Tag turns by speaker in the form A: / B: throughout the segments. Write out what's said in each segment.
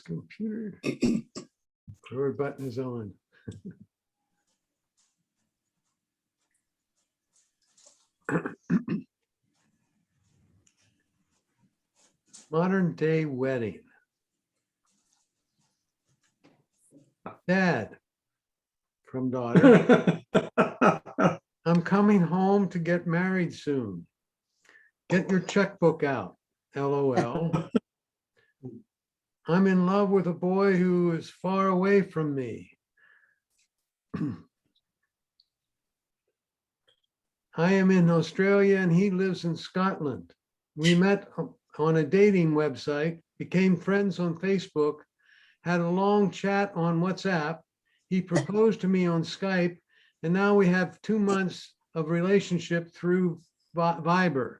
A: computer. Record button is on. Modern day wedding. Dad, from daughter, I'm coming home to get married soon. Get your checkbook out, LOL. I'm in love with a boy who is far away from me. I am in Australia and he lives in Scotland. We met on a dating website, became friends on Facebook, had a long chat on WhatsApp. He proposed to me on Skype, and now we have 2 months of relationship through Viber.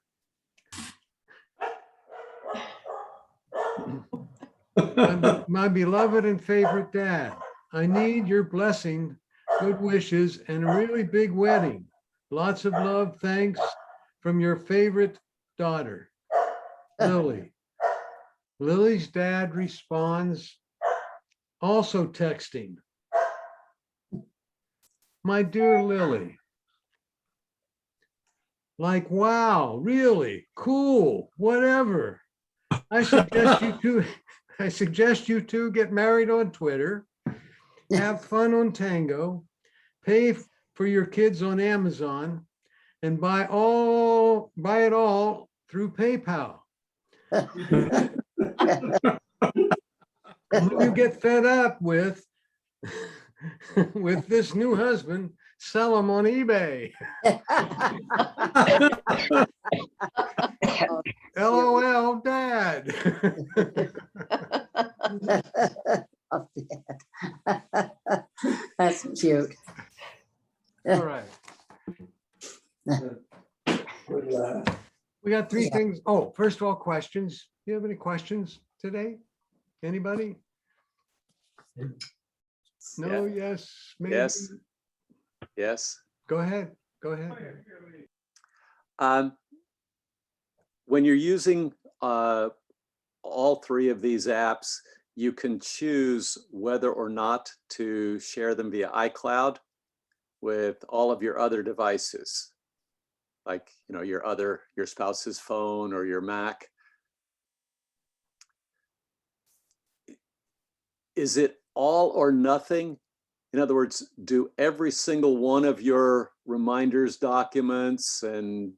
A: My beloved and favorite dad, I need your blessing, good wishes, and a really big wedding. Lots of love, thanks, from your favorite daughter, Lily. Lily's dad responds, also texting. My dear Lily, like, wow, really, cool, whatever. I suggest you two get married on Twitter, have fun on Tango, pay for your kids on Amazon, and buy it all through PayPal. When you get fed up with this new husband, sell him on eBay. LOL, Dad.
B: That's cute.
A: All right. We got three things. Oh, first of all, questions. Do you have any questions today? Anybody? No, yes, maybe.
C: Yes. Yes.
A: Go ahead. Go ahead.
C: When you're using all three of these apps, you can choose whether or not to share them via iCloud with all of your other devices, like your spouse's phone or your Mac. Is it all or nothing? In other words, do every single one of your reminders documents and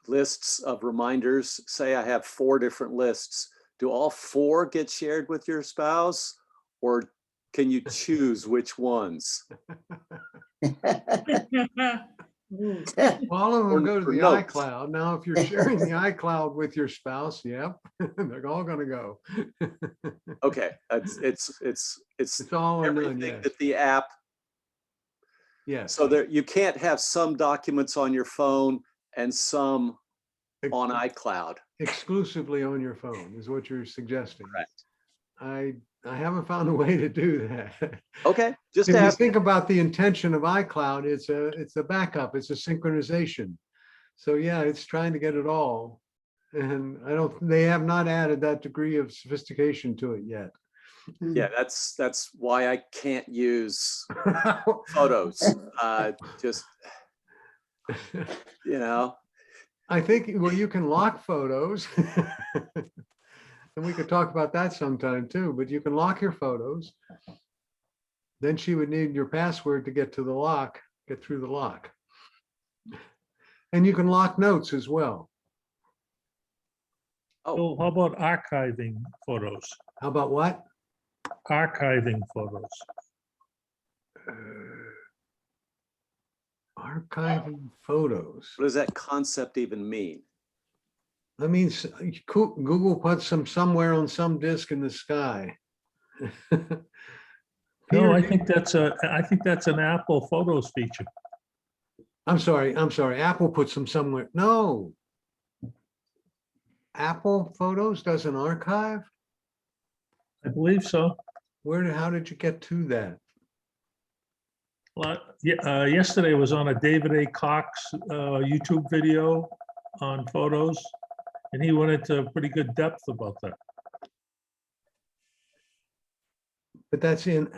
C: lists of reminders, say I have 4 different lists, do all 4 get shared with your spouse, or can you choose which ones?
A: All of them go to
C: For
A: the
C: notes.
A: iCloud. Now, if you're sharing the iCloud with your spouse, yep, they're all going to go.
C: Okay, it's
A: It's all or none,
C: everything
A: yes.
C: that the app.
A: Yes.
C: So there, you can't have some documents on your phone and some on iCloud.
A: Exclusively on your phone is what you're suggesting.
C: Correct.
A: I haven't found a way to do that.
C: Okay, just
A: If you
C: ask.
A: think about the intention of iCloud, it's a backup, it's a synchronization. So yeah, it's trying to get it all. And they have not added that degree of sophistication to it yet.
C: Yeah, that's why I can't use photos. Just,
A: I think, well, you can lock photos. And we could talk about that sometime too, but you can lock your photos. Then she would need your password to get to the lock, get through the lock. And you can lock notes as well.
C: oh,
D: So how about archiving photos?
A: How about what?
D: Archiving photos.
A: Archiving photos.
C: what does that concept even mean?
A: I mean, Google puts them somewhere on some disk in the sky.
D: No, I
A: Peter,
D: think that's an Apple Photos feature.
A: I'm sorry. Apple puts them somewhere. No. Apple Photos doesn't archive?
D: I believe so.
A: How did you get to that?
D: Well, yeah, yesterday was on a David A. Cox YouTube video on photos, and he went into pretty good depth about that.
A: But that's in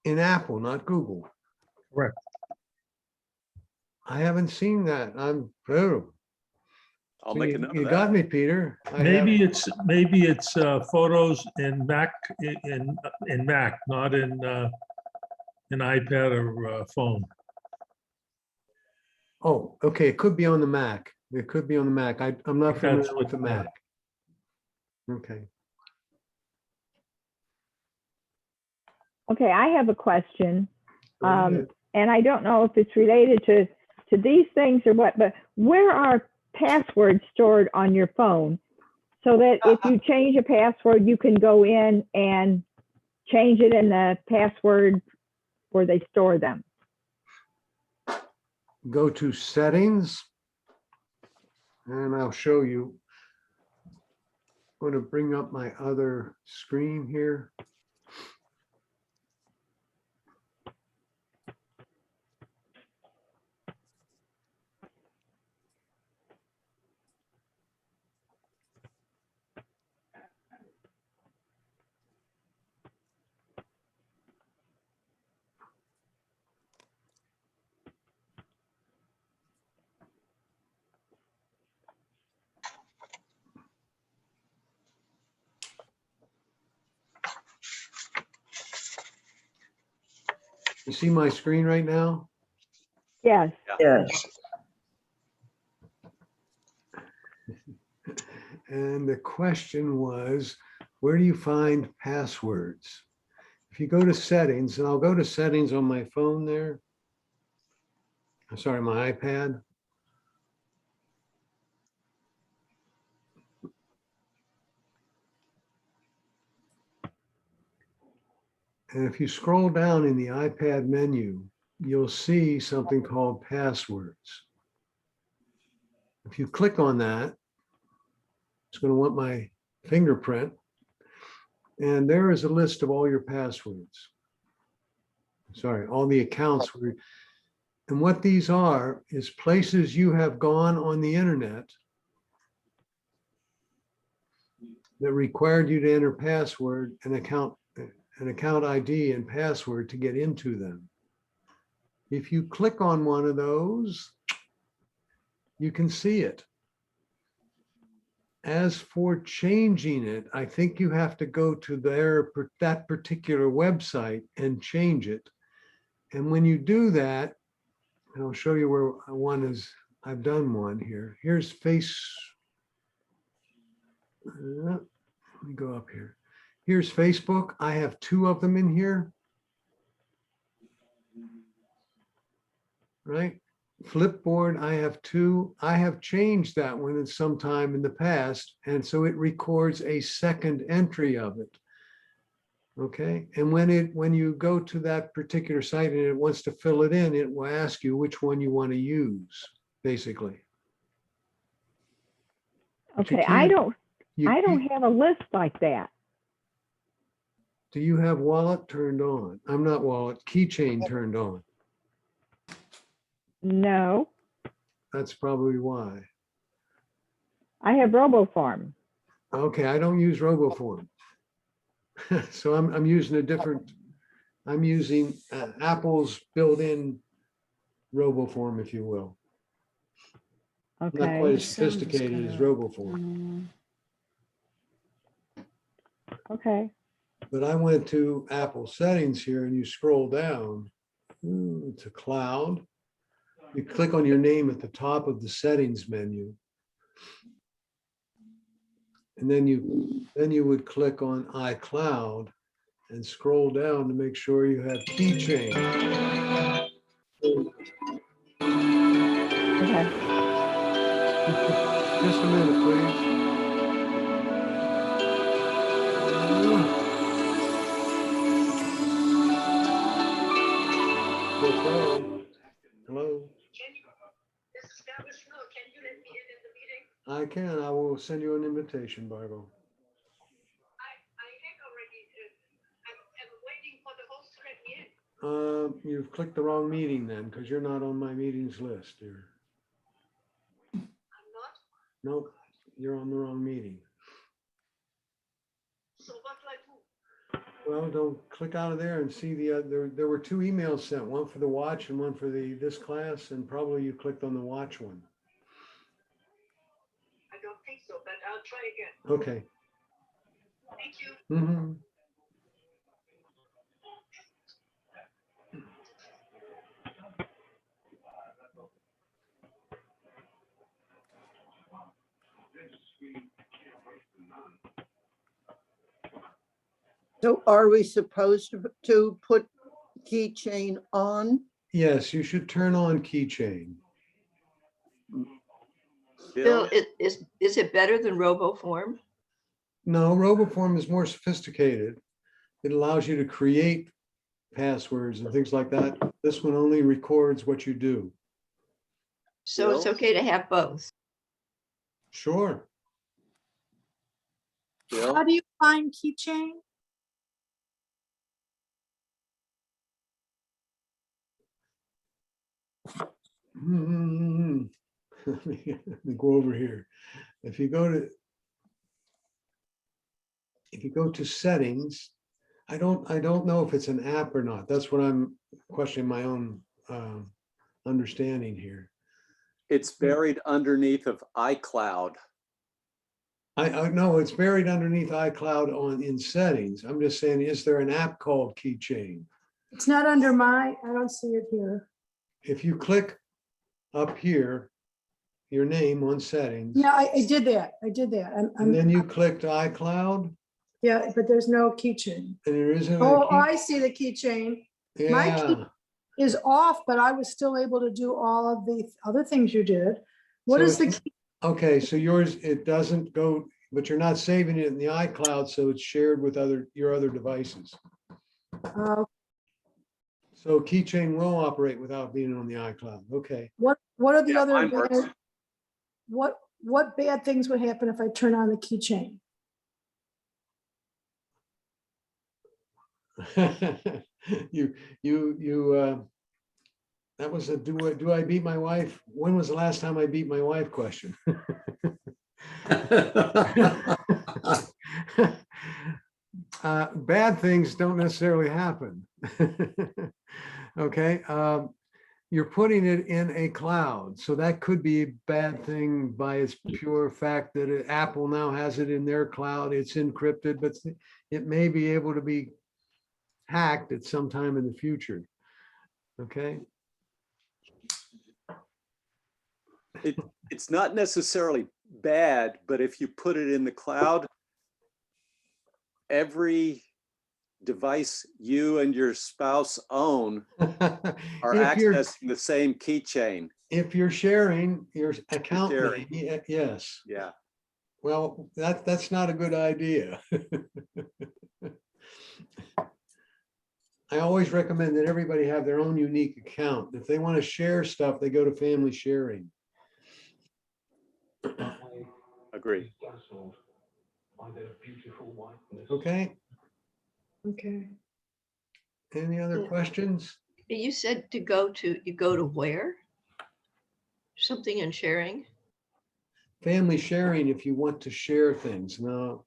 A: Apple, not Google.
D: Correct.
A: I haven't seen that. Oh,
C: I'll
A: so
C: make a note of
A: you
C: that.
A: got me, Peter. I have-
D: Maybe it's photos in Mac, in Mac, not in iPad or phone.
A: Oh, okay. It could be on the Mac. It could be on the Mac. I'm not
D: That's
A: familiar with the
D: what-
A: Mac. Okay.
B: Okay, I have a question.
A: Go ahead.
B: And I don't know if it's related to these things or what, but where are passwords stored on your phone? So that if you change a password, you can go in and change it in the password where they store them.
A: Go to settings. And I'll show you. I'm going to bring up my other screen here. You see my screen right now?
B: Yes.
E: Yes.
A: And the question was, where do you find passwords? If you go to settings, and I'll go to settings on my phone there. I'm sorry, my iPad. And if you scroll down in the iPad menu, you'll see something called passwords. If you click on that, it's going to want my fingerprint. And there is a list of all your passwords. Sorry, all the accounts. And what these are is places you have gone on the internet that required you to enter password and account ID and password to get into them. If you click on one of those, you can see it. As for changing it, I think you have to go to that particular website and change it. And when you do that, and I'll show you where one is, I've done one here. Here's let me go up here. Here's Facebook. I have 2 of them in here. Right? Flipboard, I have 2. I have changed that one at some time in the past, and so it records a second entry of it. Okay, and when you go to that particular site and it wants to fill it in, it will ask you which one you want to use, basically. But you
B: Okay, I
A: can't-
B: don't have a list like that.
A: Do you have wallet turned on? I'm not wallet, keychain turned on.
B: No,
A: That's probably why.
B: I have RoboFarm.
A: Okay, I don't use RoboForm. So I'm using a different, I'm using Apple's built-in RoboForm, if you will. Not quite
B: Okay,
A: as sophisticated as RoboForm.
B: okay.
A: But I went to Apple settings here and you scroll down to cloud. You click on your name at the top of the settings menu. And then you would click on iCloud and scroll down to make sure you have keychain.
B: Okay.
A: Just a minute, please. Hello? I can. I will send you an invitation, Barbara. You've clicked the wrong meeting then, because you're not on my meetings list, dear. Nope, you're on the wrong meeting. Well, don't click out of there and see there were two emails sent, one for the watch and one for this class, and probably you clicked on the watch one.
E: I don't think so, but I'll try again.
A: Okay.
E: Thank you.
A: Mhm.
F: So are we supposed to put keychain on?
A: Yes, you should turn on keychain.
C: Bill,
G: Bill, is it better than RoboForm?
A: No, RoboForm is more sophisticated. It allows you to create passwords and things like that. This one only records what you do.
G: So it's
C: Bill?
G: okay to have both.
A: Sure.
C: Bill,
H: How do you find keychain?
A: Let me go over here. If you go to settings, I don't know if it's an app or not. That's what I'm questioning my own understanding here.
C: it's buried underneath of iCloud.
A: I know it's buried underneath iCloud in settings. I'm just saying, is there an app called Keychain?
H: It's not under my, I don't see it here.
A: If you click up here, your name on settings,
H: Yeah, I did that. I did that.
A: and then you clicked iCloud,
H: Yeah, but there's no keychain.
A: and there isn't
H: Oh,
A: a
H: I see the keychain
A: key.
H: my
A: Yeah.
H: is off, but I was still able to do all of the other things you did. What
A: So
H: is the
A: it's-
H: key?
A: Okay, so yours, it doesn't go, but you're not saving it in the iCloud, so it's shared with your other devices. So Keychain will operate without being on the iCloud. Okay.
H: What are the
C: Yeah,
H: other
C: mine works.
H: bad, what bad things would happen if I turn on the keychain?
A: That was a do I beat my wife? When was the last time I beat my wife question? Bad things don't necessarily happen. Okay, you're putting it in a cloud, so that could be a bad thing by its pure fact that Apple now has it in their cloud. It's encrypted, but it may be able to be hacked at some time in the future. Okay.
C: It's not necessarily bad, but if you put it in the cloud, every device you and your spouse own are
A: If you're,
C: accessing the same keychain.
A: if you're sharing your account
C: sharing.
A: name, yes.
C: Yeah.
A: Well, that's not a good idea. I always recommend that everybody have their own unique account. If they want to share stuff, they go to family sharing.
C: Agree.
A: Okay,
H: Okay.
A: any other
G: Yeah.
A: questions?
G: You said you go to where? Something in sharing?
A: Family sharing if you want to share things. Now,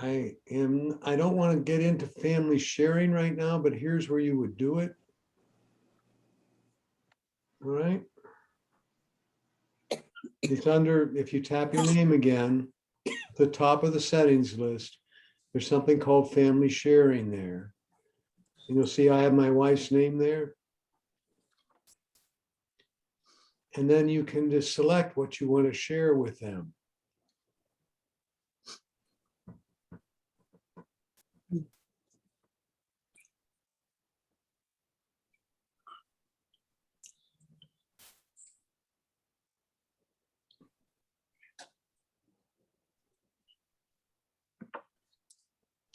A: I don't want to get into family sharing right now, but here's where you would do it. All right. It's under, if you tap your name again, the top of the settings list, there's something called family sharing there. And you'll see I have my wife's name there. And then you can just select what you want to share with them.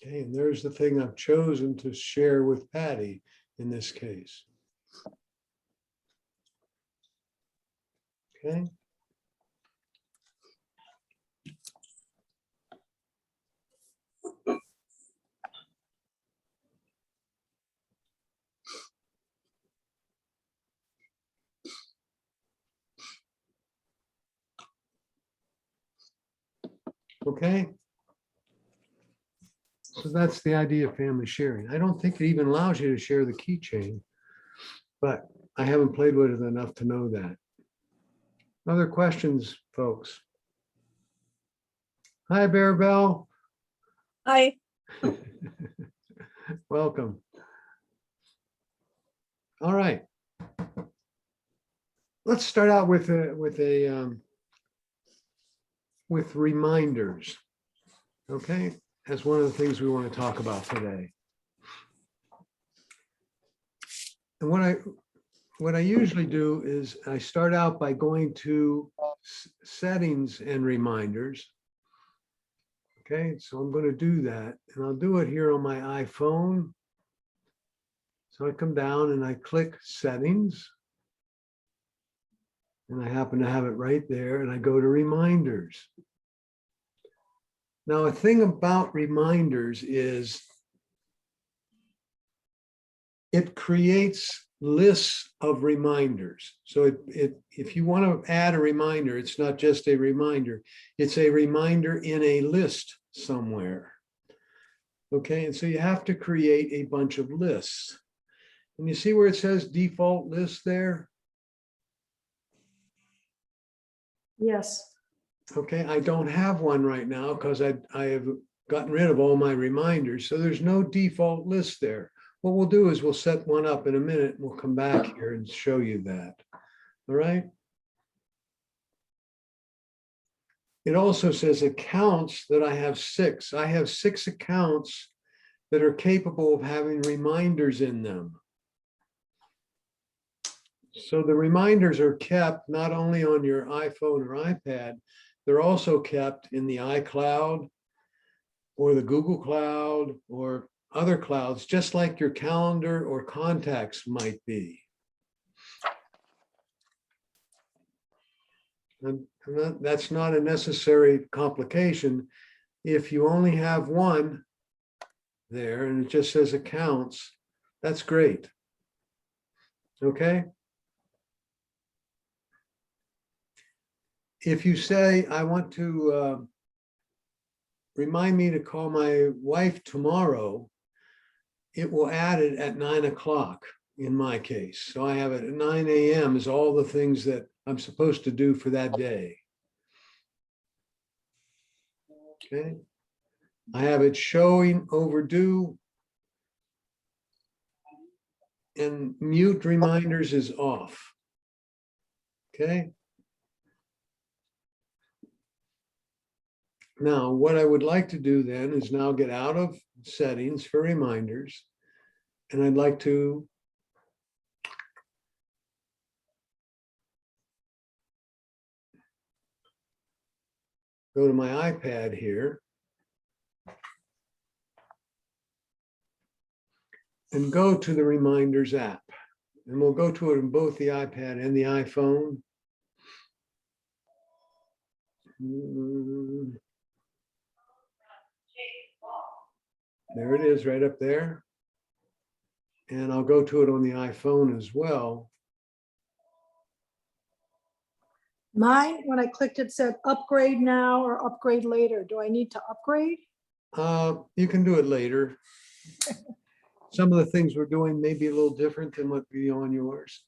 A: Okay, and there's the thing I've chosen to share with Patty in this case. Okay. Okay. So that's the idea of family sharing. I don't think it even allows you to share the keychain, but I haven't played with it enough to know that. Other questions, folks? Hi, Bear Bell.
I: Hi.
A: Welcome. All right. Let's start out with reminders. Okay, that's one of the things we want to talk about today. And what I usually do is I start out by going to settings and reminders. Okay, so I'm going to do that, and I'll do it here on my iPhone. So I come down and I click settings, and I happen to have it right there, and I go to reminders. Now, a thing about reminders is it creates lists of reminders. So if you want to add a reminder, it's not just a reminder, it's a reminder in a list somewhere. Okay, and so you have to create a bunch of lists. And you see where it says default list there?
H: Yes.
A: Okay, I don't have one right now because I have gotten rid of all my reminders. So there's no default list there. What we'll do is we'll set one up in a minute. We'll come back here and show you that. All right. It also says accounts that I have 6. I have 6 accounts that are capable of having reminders in them. So the reminders are kept not only on your iPhone or iPad, they're also kept in the iCloud or the Google Cloud or other clouds, just like your calendar or contacts might be. And that's not a necessary complication. If you only have one there and it just says accounts, that's great. Okay. If you say, I want to remind me to call my wife tomorrow, it will add it at 9 o'clock in my case. So I have it at 9 a.m. is all the things that I'm supposed to do for that day. Okay. I have it showing overdue, and mute reminders is off. Okay. Now, what I would like to do then is now get out of settings for reminders, and I'd like to go to my iPad here and go to the reminders app. And we'll go to it in both the iPad and the iPhone. There it is right up there. And I'll go to it on the iPhone as well.
H: Mine, when I clicked, it said upgrade now or upgrade later. Do I need to upgrade?
A: You can do it later. Some of the things we're doing may be a little different than what be on yours.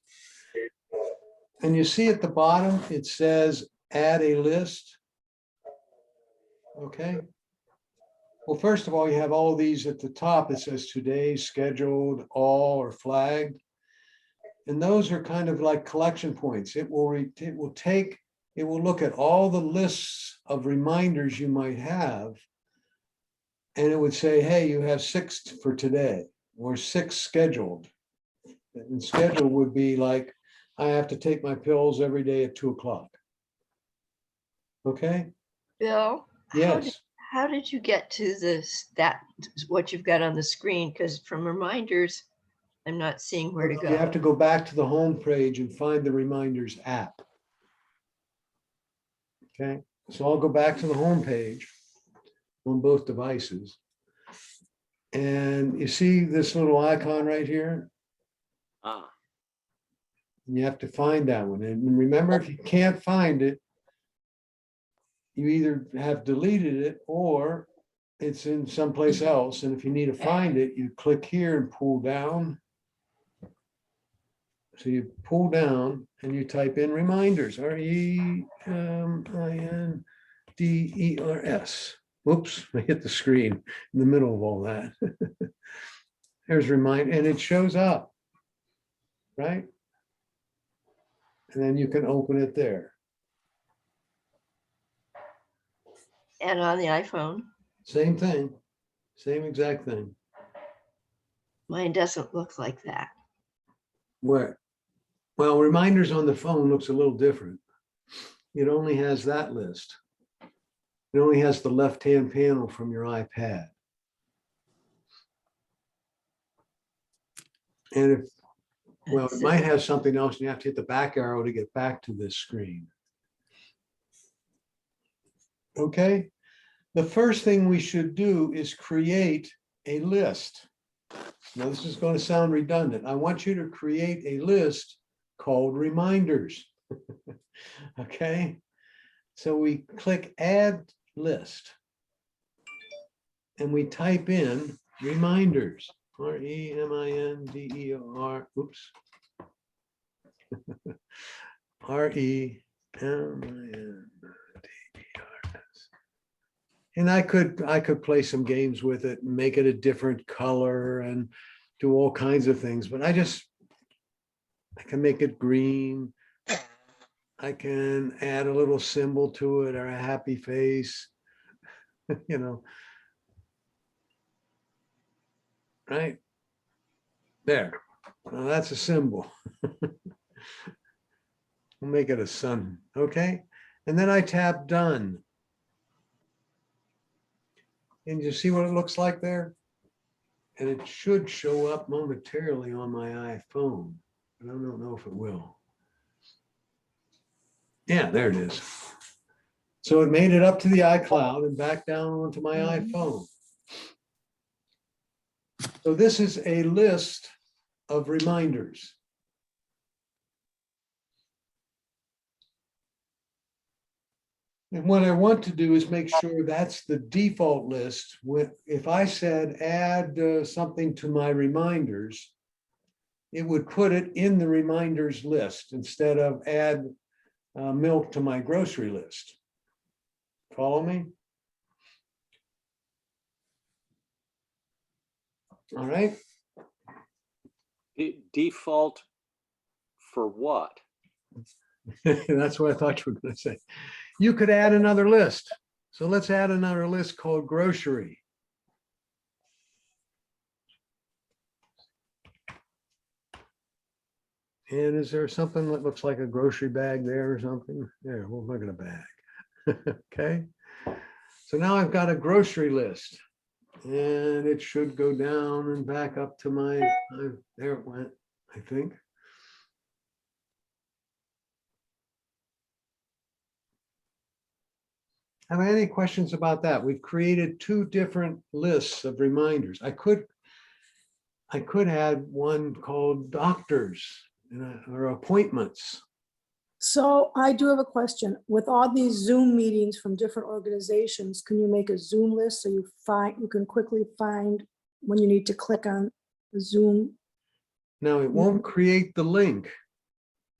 A: And you see at the bottom, it says add a list. Okay. Well, first of all, you have all these at the top. It says today, scheduled, all, or flagged. And those are kind of like collection points. It will look at all the lists of reminders you might have. And it would say, hey, you have 6 for today or 6 scheduled. And scheduled would be like, I have to take my pills every day at 2 o'clock. Okay?
G: Bill?
A: Yes.
G: How did you get to what you've got on the screen? Because from reminders, I'm not seeing where to go.
A: You have to go back to the home page and find the reminders app. Okay, so I'll go back to the home page on both devices. And you see this little icon right here?
C: Ah,
A: You have to find that one. And remember, if you can't find it, you either have deleted it or it's in someplace else. And if you need to find it, you click here and pull down. So you pull down and you type in reminders, REMINDERS. Whoops, I hit the screen in the middle of all that. There's remind, and it shows up, right? And then you can open it there.
G: And on the iPhone,
A: Same thing, same exact thing.
G: mine doesn't look like that.
A: Where? Well, reminders on the phone looks a little different. It only has that list. It only has the left-hand panel from your iPad. And if, well, it might have something else and you have to hit the back arrow to get back to this screen. Okay, the first thing we should do is create a list. Now, this is going to sound redundant. I want you to create a list called reminders. Okay, so we click add list and we type in reminders, REMINDER, oops, REMINDERS. And I could play some games with it and make it a different color and do all kinds of things, but I can make it green. I can add a little symbol to it or a happy face, you know. Right there. Well, that's a symbol. We'll make it a sun. Okay. And then I tap done. And you see what it looks like there? And it should show up momentarily on my iPhone, but I don't know if it will. Yeah, there it is. So it made it up to the iCloud and back down onto my iPhone. So this is a list of reminders. And what I want to do is make sure that's the default list. If I said add something to my reminders, it would put it in the reminders list instead of add milk to my grocery list. Follow me? All right.
C: default for what?
A: That's what I thought you were going to say. You could add another list. So let's add another list called grocery. And is there something that looks like a grocery bag there or something? There, we'll look at a bag. Okay. So now I've got a grocery list and it should go down and back up to my, there it went, I think. Have any questions about that? We've created two different lists of reminders. I could add one called doctors or appointments.
H: So I do have a question. With all these Zoom meetings from different organizations, can you make a Zoom list so you can quickly find when you need to click on the Zoom?
A: Now it won't create the link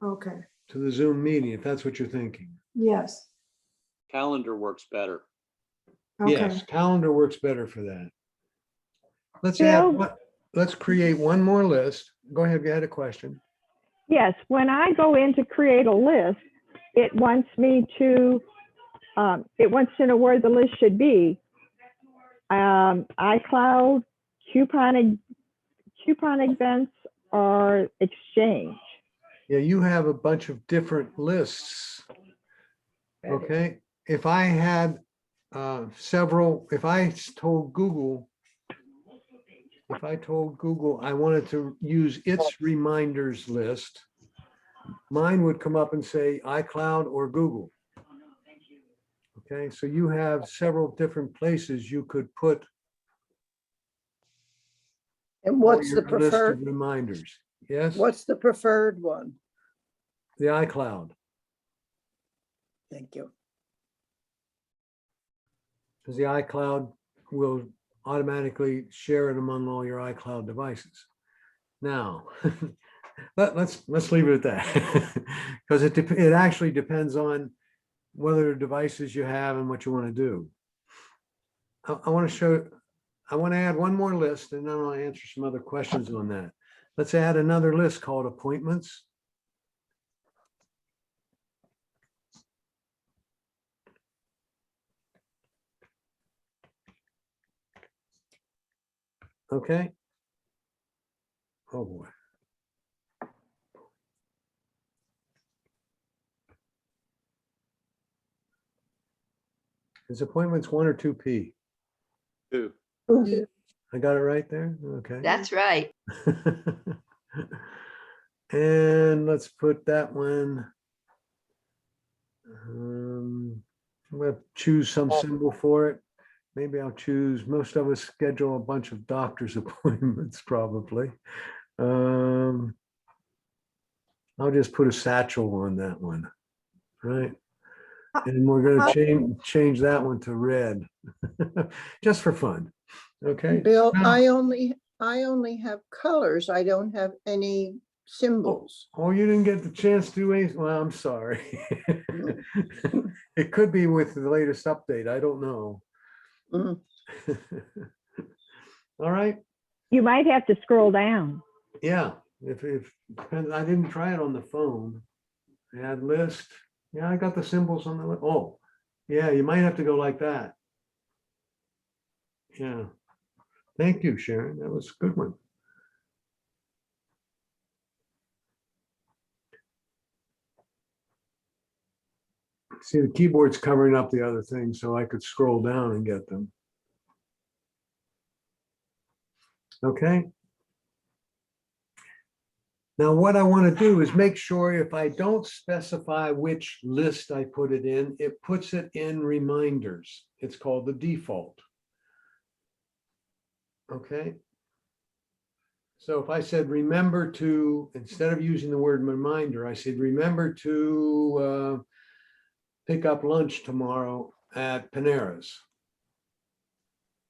H: Okay,
A: to the Zoom meeting, if that's what you're thinking.
H: yes.
C: Calendar works better.
H: Okay.
A: Yes, calendar works better for that. Let's
B: Bill?
A: let's create one more list. Go ahead, you had a question.
B: Yes, when I go in to create a list, it wants me to, it wants to know where the list should be. iCloud, coupon events, or exchange.
A: Yeah, you have a bunch of different lists. Okay, if I had several, if I told Google I wanted to use its reminders list, mine would come up and say iCloud or Google. Okay, so you have several different places you could put
F: And
A: all
F: what's the
A: your list of
F: preferred,
A: reminders. Yes,
F: what's the preferred one?
A: the iCloud,
F: Thank you.
A: because the iCloud will automatically share it among all your iCloud devices. Now, let's leave it at that, because it actually depends on whether devices you have and what you want to do. I want to add one more list, and then I'll answer some other questions on that. Let's add another list called appointments. Okay. Oh boy. Is appointments 1 or 2P?
C: 2.
A: I got it right there? Okay.
G: That's right.
A: And let's put that one. I'm gonna choose some symbol for it. Maybe I'll choose, most of us schedule a bunch of doctor's appointments probably. I'll just put a satchel on that one, right? And we're gonna change that one to red, just for fun, okay?
F: Bill,
A: Now-
F: I only have colors. I don't have any symbols.
A: Oh, you didn't get the chance to do anything? Well, I'm sorry. It could be with the latest update, I don't know.
F: Mhm.
A: All right,
B: You might have to scroll down.
A: yeah, if, depends, I didn't try it on the phone. Add list, yeah, I got the symbols on the, oh, yeah, you might have to go like that. Yeah, thank you, Sharon, that was a good one. See, the keyboard's covering up the other things, so I could scroll down and get them. Okay. Now, what I want to do is make sure if I don't specify which list I put it in, it puts it in reminders. It's called the default. Okay. So if I said, remember to, instead of using the word reminder, I said, remember to pick up lunch tomorrow at Panera's.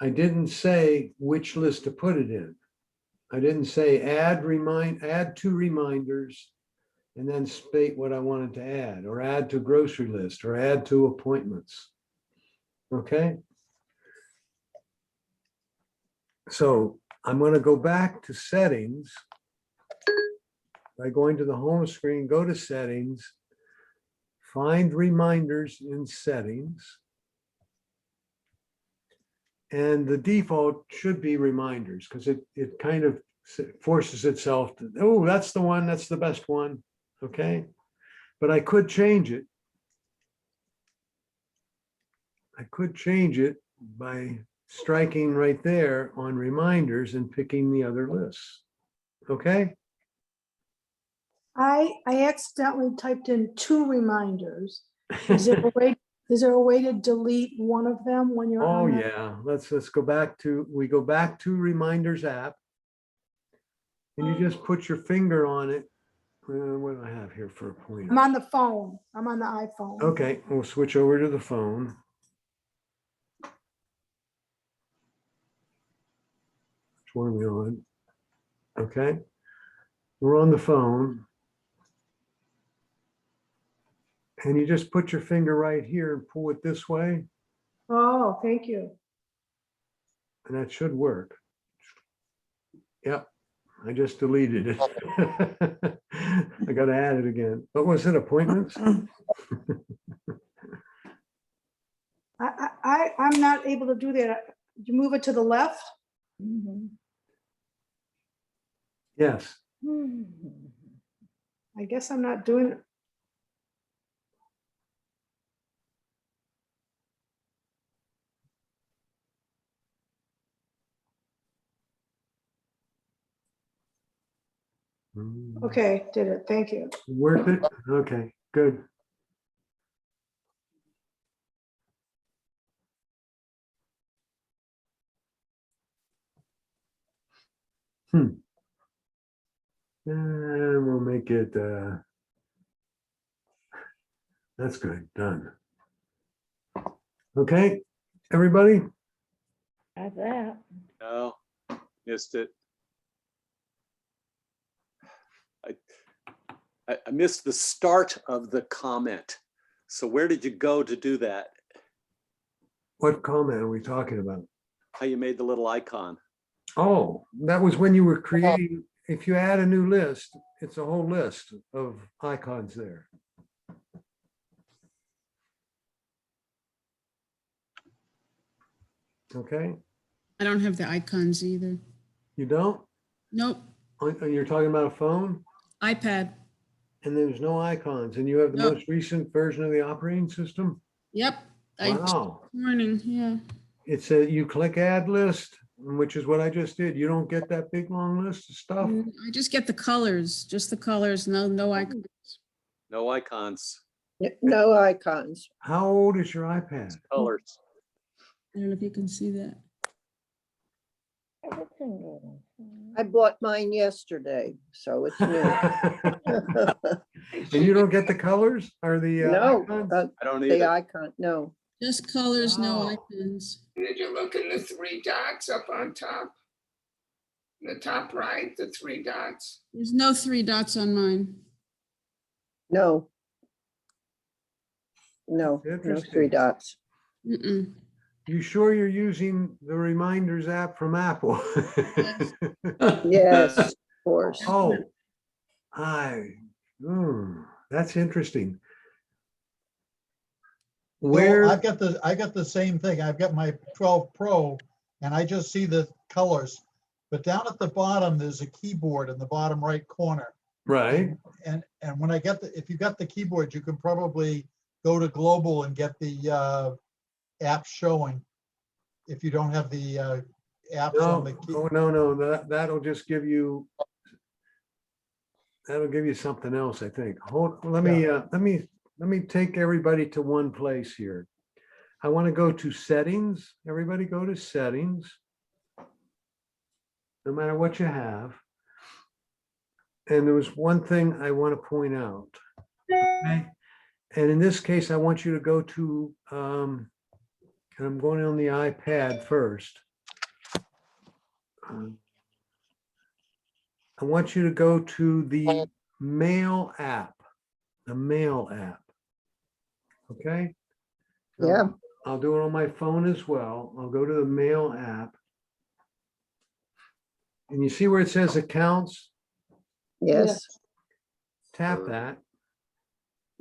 A: I didn't say which list to put it in. I didn't say add to reminders and then state what I wanted to add, or add to grocery list, or add to appointments. Okay. So I'm going to go back to settings by going to the home screen, go to settings, find reminders in settings. And the default should be reminders, because it kind of forces itself to, oh, that's the one, that's the best one. Okay. But I could change it. I could change it by striking right there on reminders and picking the other lists. Okay.
H: I accidentally typed in 2 reminders. Is there a way to delete one of them when you're
A: Oh
H: on that?
A: yeah, let's go back to, we go back to reminders app. And you just put your finger on it. What do I have here for a point?
H: I'm on the phone. I'm on the iPhone.
A: Okay, we'll switch over to the phone. Which one are we on? Okay, we're on the phone. And you just put your finger right here and pull it this way,
H: Oh, thank you.
A: and that should work. Yep, I just deleted it. I gotta add it again. What was it, appointments?
H: I'm not able to do that. You move it to the left?
B: Mhm.
A: Yes,
H: I guess I'm not doing it. Okay, did it. Thank you.
A: worth it? Okay, good. And we'll make it, that's good, done. Okay, everybody?
B: Got that.
C: No, missed it. I missed the start of the comment. So where did you go to do that?
A: What comment are we talking about?
C: How you made the little icon?
A: Oh, that was when you were creating, if you add a new list, it's a whole list of icons there. Okay,
I: I don't have the icons either.
A: you don't?
I: Nope,
A: Oh, you're talking about a phone
I: iPad.
A: and there's no icons and you have the
I: No.
A: most recent version of the operating system?
I: Yep.
A: Wow.
I: Morning, yeah.
A: It's a, you click add list, which is what I just did. You don't get that big long list of stuff.
I: I just get the colors, just the colors, no icons.
C: No icons,
F: No icons.
A: How old is your iPad?
C: colors.
I: I don't know if you can see that.
F: I bought mine yesterday, so it's new.
A: And you don't get the colors or the
F: No,
A: icons?
C: I don't
F: the
C: either.
F: icon, no.
I: Just colors, no
A: Wow.
I: icons.
J: Did you look in the three dots up on top? The top right, the three dots.
I: There's no 3 dots on mine.
F: No. No, no
A: Interesting.
F: 3 dots.
I: Mm-mm.
A: You sure you're using the reminders app from Apple?
I: Yes.
F: Yes, of course.
A: Oh, that's interesting.
K: Well,
A: Where,
K: I got the same thing. I've got my 12 Pro and I just see the colors. But down at the bottom, there's a keyboard in the bottom right corner.
A: right?
K: And when I get if you got the keyboard, you can probably go to global and get the app showing. If you don't have the apps on the key.
A: Oh, no, that'll just give you, that'll give you something else, I think. Let me take everybody to one place here. I want to go to settings. Everybody go to settings. No matter what you have. And there was one thing I want to point out. Okay? And in this case, I want you to go to, and I'm going on the iPad first. I want you to go to the Mail app, the Mail app. Okay? So
F: Yeah.
A: I'll do it on my phone as well. I'll go to the Mail app. And you see where it says accounts?
F: Yes,
A: Tap that.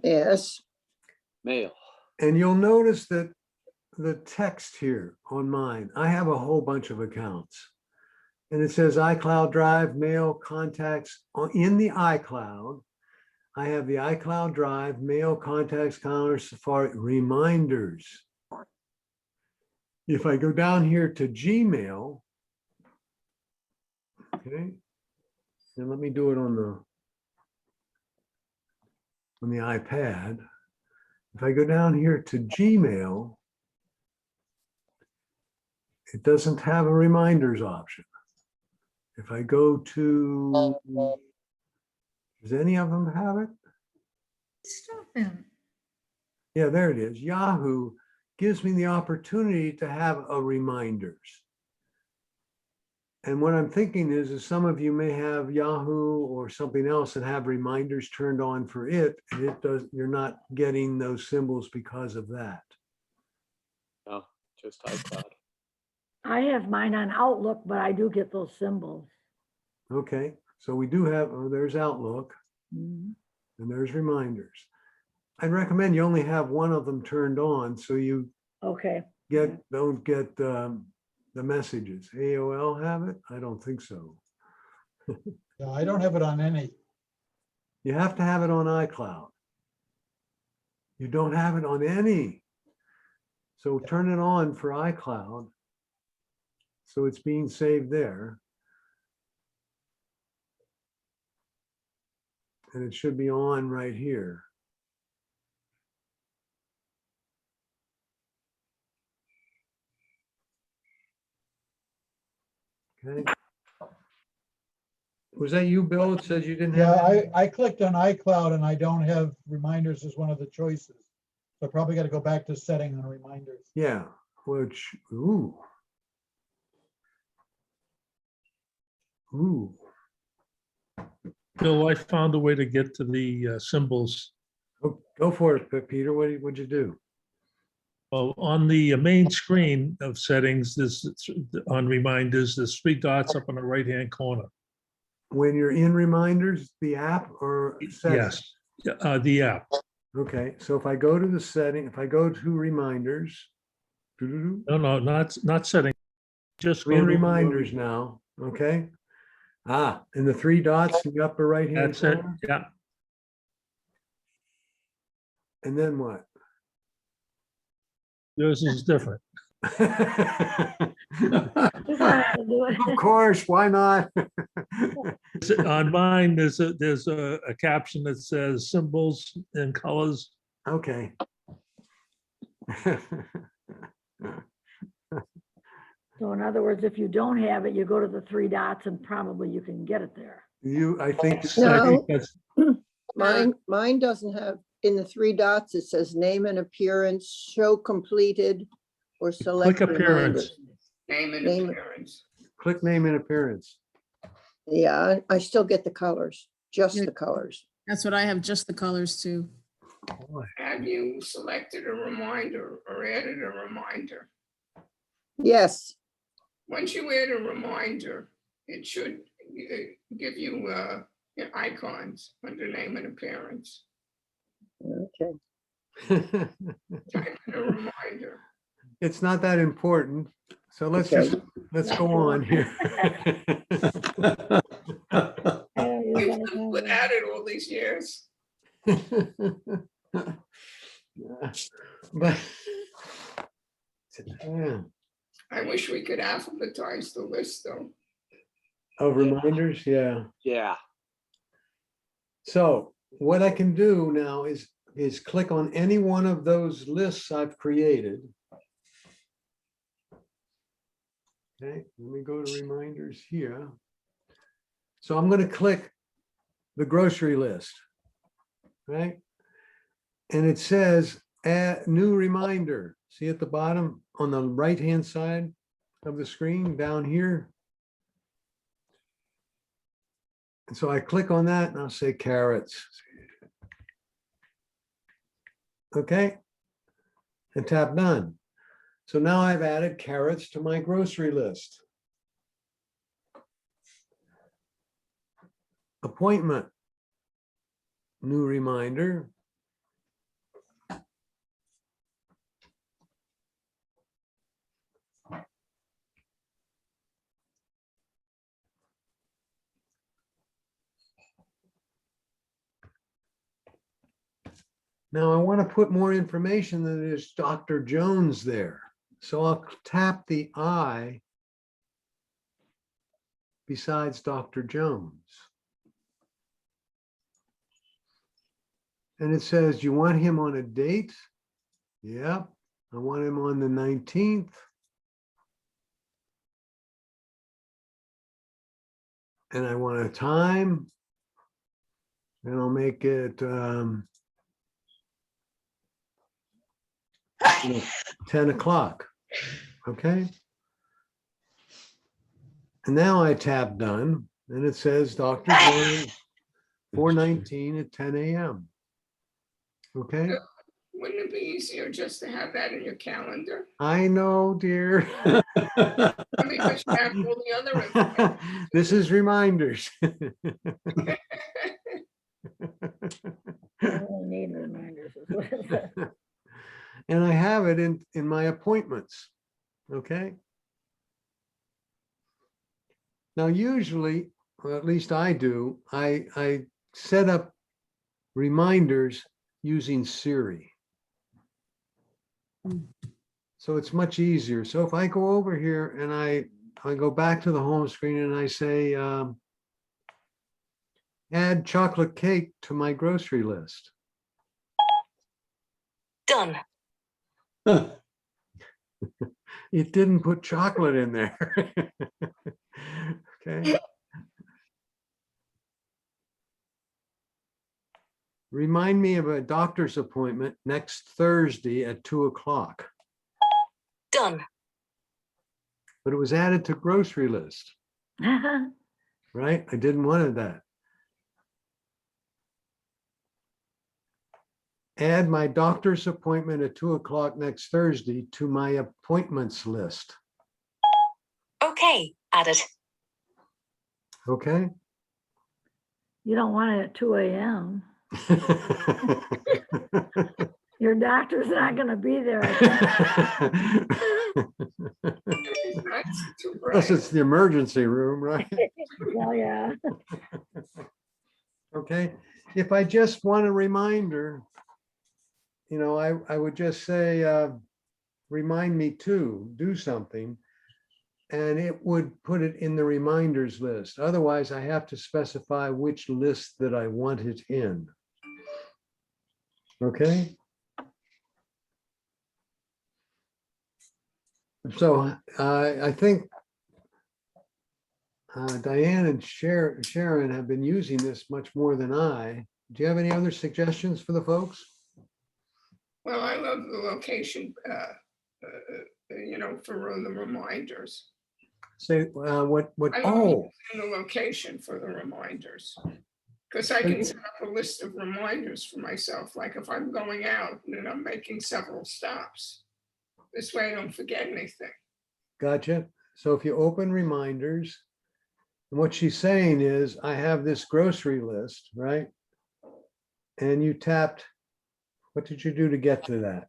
F: yes.
C: Mail.
A: And you'll notice that the text here on mine, I have a whole bunch of accounts. And it says iCloud Drive, Mail, Contacts. In the iCloud, I have the iCloud Drive, Mail, Contacts, Calendar, Safari, Reminders. If I go down here to Gmail, okay, and let me do it on the iPad. If I go down here to Gmail, it doesn't have a reminders option. If I go to, does any of them have it?
J: Stop him.
A: Yeah, there it is. Yahoo gives me the opportunity to have a reminders. And what I'm thinking is some of you may have Yahoo or something else and have reminders turned on for it, and it does, you're not getting those symbols because of that.
C: No, just iCloud.
L: I have mine on Outlook, but I do get those symbols.
A: Okay, so we do have, oh, there's Outlook
L: Mhm.
A: and there's reminders. I'd recommend you only have one of them turned on so you
L: Okay.
A: don't get the messages. AOL have it? I don't think so.
K: Yeah, I don't have it on any.
A: You have to have it on iCloud. You don't have it on any. So turn it on for iCloud. So it's being saved there. And it should be on right here. Okay. Was that you, Bill? It says you didn't
K: Yeah,
A: have.
K: I clicked on iCloud and I don't have reminders as one of the choices. So I probably got to go back to setting on reminders.
A: Yeah, which, ooh. Ooh,
D: Bill, I found a way to get to the symbols.
A: go for it, Peter. What'd you do?
D: Well, on the main screen of settings, on reminders, there's three dots up in the right-hand corner.
A: When you're in reminders, the app or settings?
D: Yes, the app.
A: Okay, so if I go to the setting, if I go to reminders, doo-doo-doo,
D: No, not setting. Just
A: I'm
D: go
A: in
D: to
A: reminders now, okay? And the three dots in the upper right-hand
D: That's it.
A: corner,
D: Yeah.
A: and then what?
D: Yours is different.
L: Just wanted to do it.
A: Of course, why not?
D: On mine, there's a caption that says symbols and colors.
A: Okay.
L: So in other words, if you don't have it, you go to the three dots and probably you can get it there.
A: I think,
D: I think
F: No,
D: that's
F: mine doesn't have, in the three dots, it says name and appearance, show completed, or select
D: click
F: reminders.
D: appearance.
J: Name and
F: Name-
J: appearance.
A: click name and appearance.
F: Yeah, I still get the colors, just
I: Yeah.
F: the colors.
I: That's what I have, just the colors too.
J: Have you selected a reminder or added a reminder?
F: Yes,
J: Once you add a reminder, it should give you your icons under name and appearance.
F: okay.
J: Type in a reminder.
A: It's not that important, so let's
F: Okay.
A: let's go on here.
L: I don't use that kind of-
J: Without it all these years.
A: But yeah,
J: I wish we could alphabetize the list though.
A: of reminders, yeah.
C: Yeah.
A: So what I can do now is click on any one of those lists I've created. Okay, let me go to reminders here. So I'm going to click the grocery list, right? And it says add new reminder. See at the bottom on the right-hand side of the screen down here. And so I click on that and I'll say carrots. Okay. And tap done. So now I've added carrots to my grocery list. Appointment. New reminder. Now I want to put more information than there's Dr. Jones there. So I'll tap the I besides Dr. Jones. And it says, you want him on a date? Yep, I want him on the 19th. And I want a time. And I'll make it 10 o'clock. Okay. And now I tap done and it says Dr. Jones 4/19 at 10 a.m. Okay.
J: Wouldn't it be easier just to have that in your calendar?
A: I know, dear.
J: Because you have all the other information.
A: This is reminders.
L: I don't need reminders. is what it says.
A: And I have it in my appointments. Okay. Now, usually, or at least I do, I set up reminders using Siri. So it's much easier. So if I go over here and I go back to the home screen and I say, add chocolate cake to my grocery list.
E: Done.
A: It didn't put chocolate in there. Okay. remind me of a doctor's appointment next Thursday at 2:00.
L: Done.
A: But it was added to grocery list, right? I didn't want that. Add my doctor's appointment at 2:00 next Thursday to my appointments list.
L: Okay, added.
A: Okay?
L: You don't want it at 2 a.m. Your doctor's not gonna be there.
J: That's too
A: Unless
J: bright.
A: it's the emergency room, right?
L: Well, yeah.
A: Okay, if I just want a reminder, I would just say, remind me to do something. And it would put it in the reminders list. Otherwise, I have to specify which list that I want it in. Okay? So I think Diane and Sharon have been using this much more than I. Do you have any other suggestions for the folks?
J: Well, I love the location, for the reminders.
A: Say, what,
J: I love
A: oh,
J: using the location for the reminders. Because I can set up a list of reminders for myself, like if I'm going out and I'm making several stops. This way I don't forget anything.
A: gotcha. So if you open reminders, and what she's saying is, I have this grocery list, right? And you tapped, what did you do to get to that?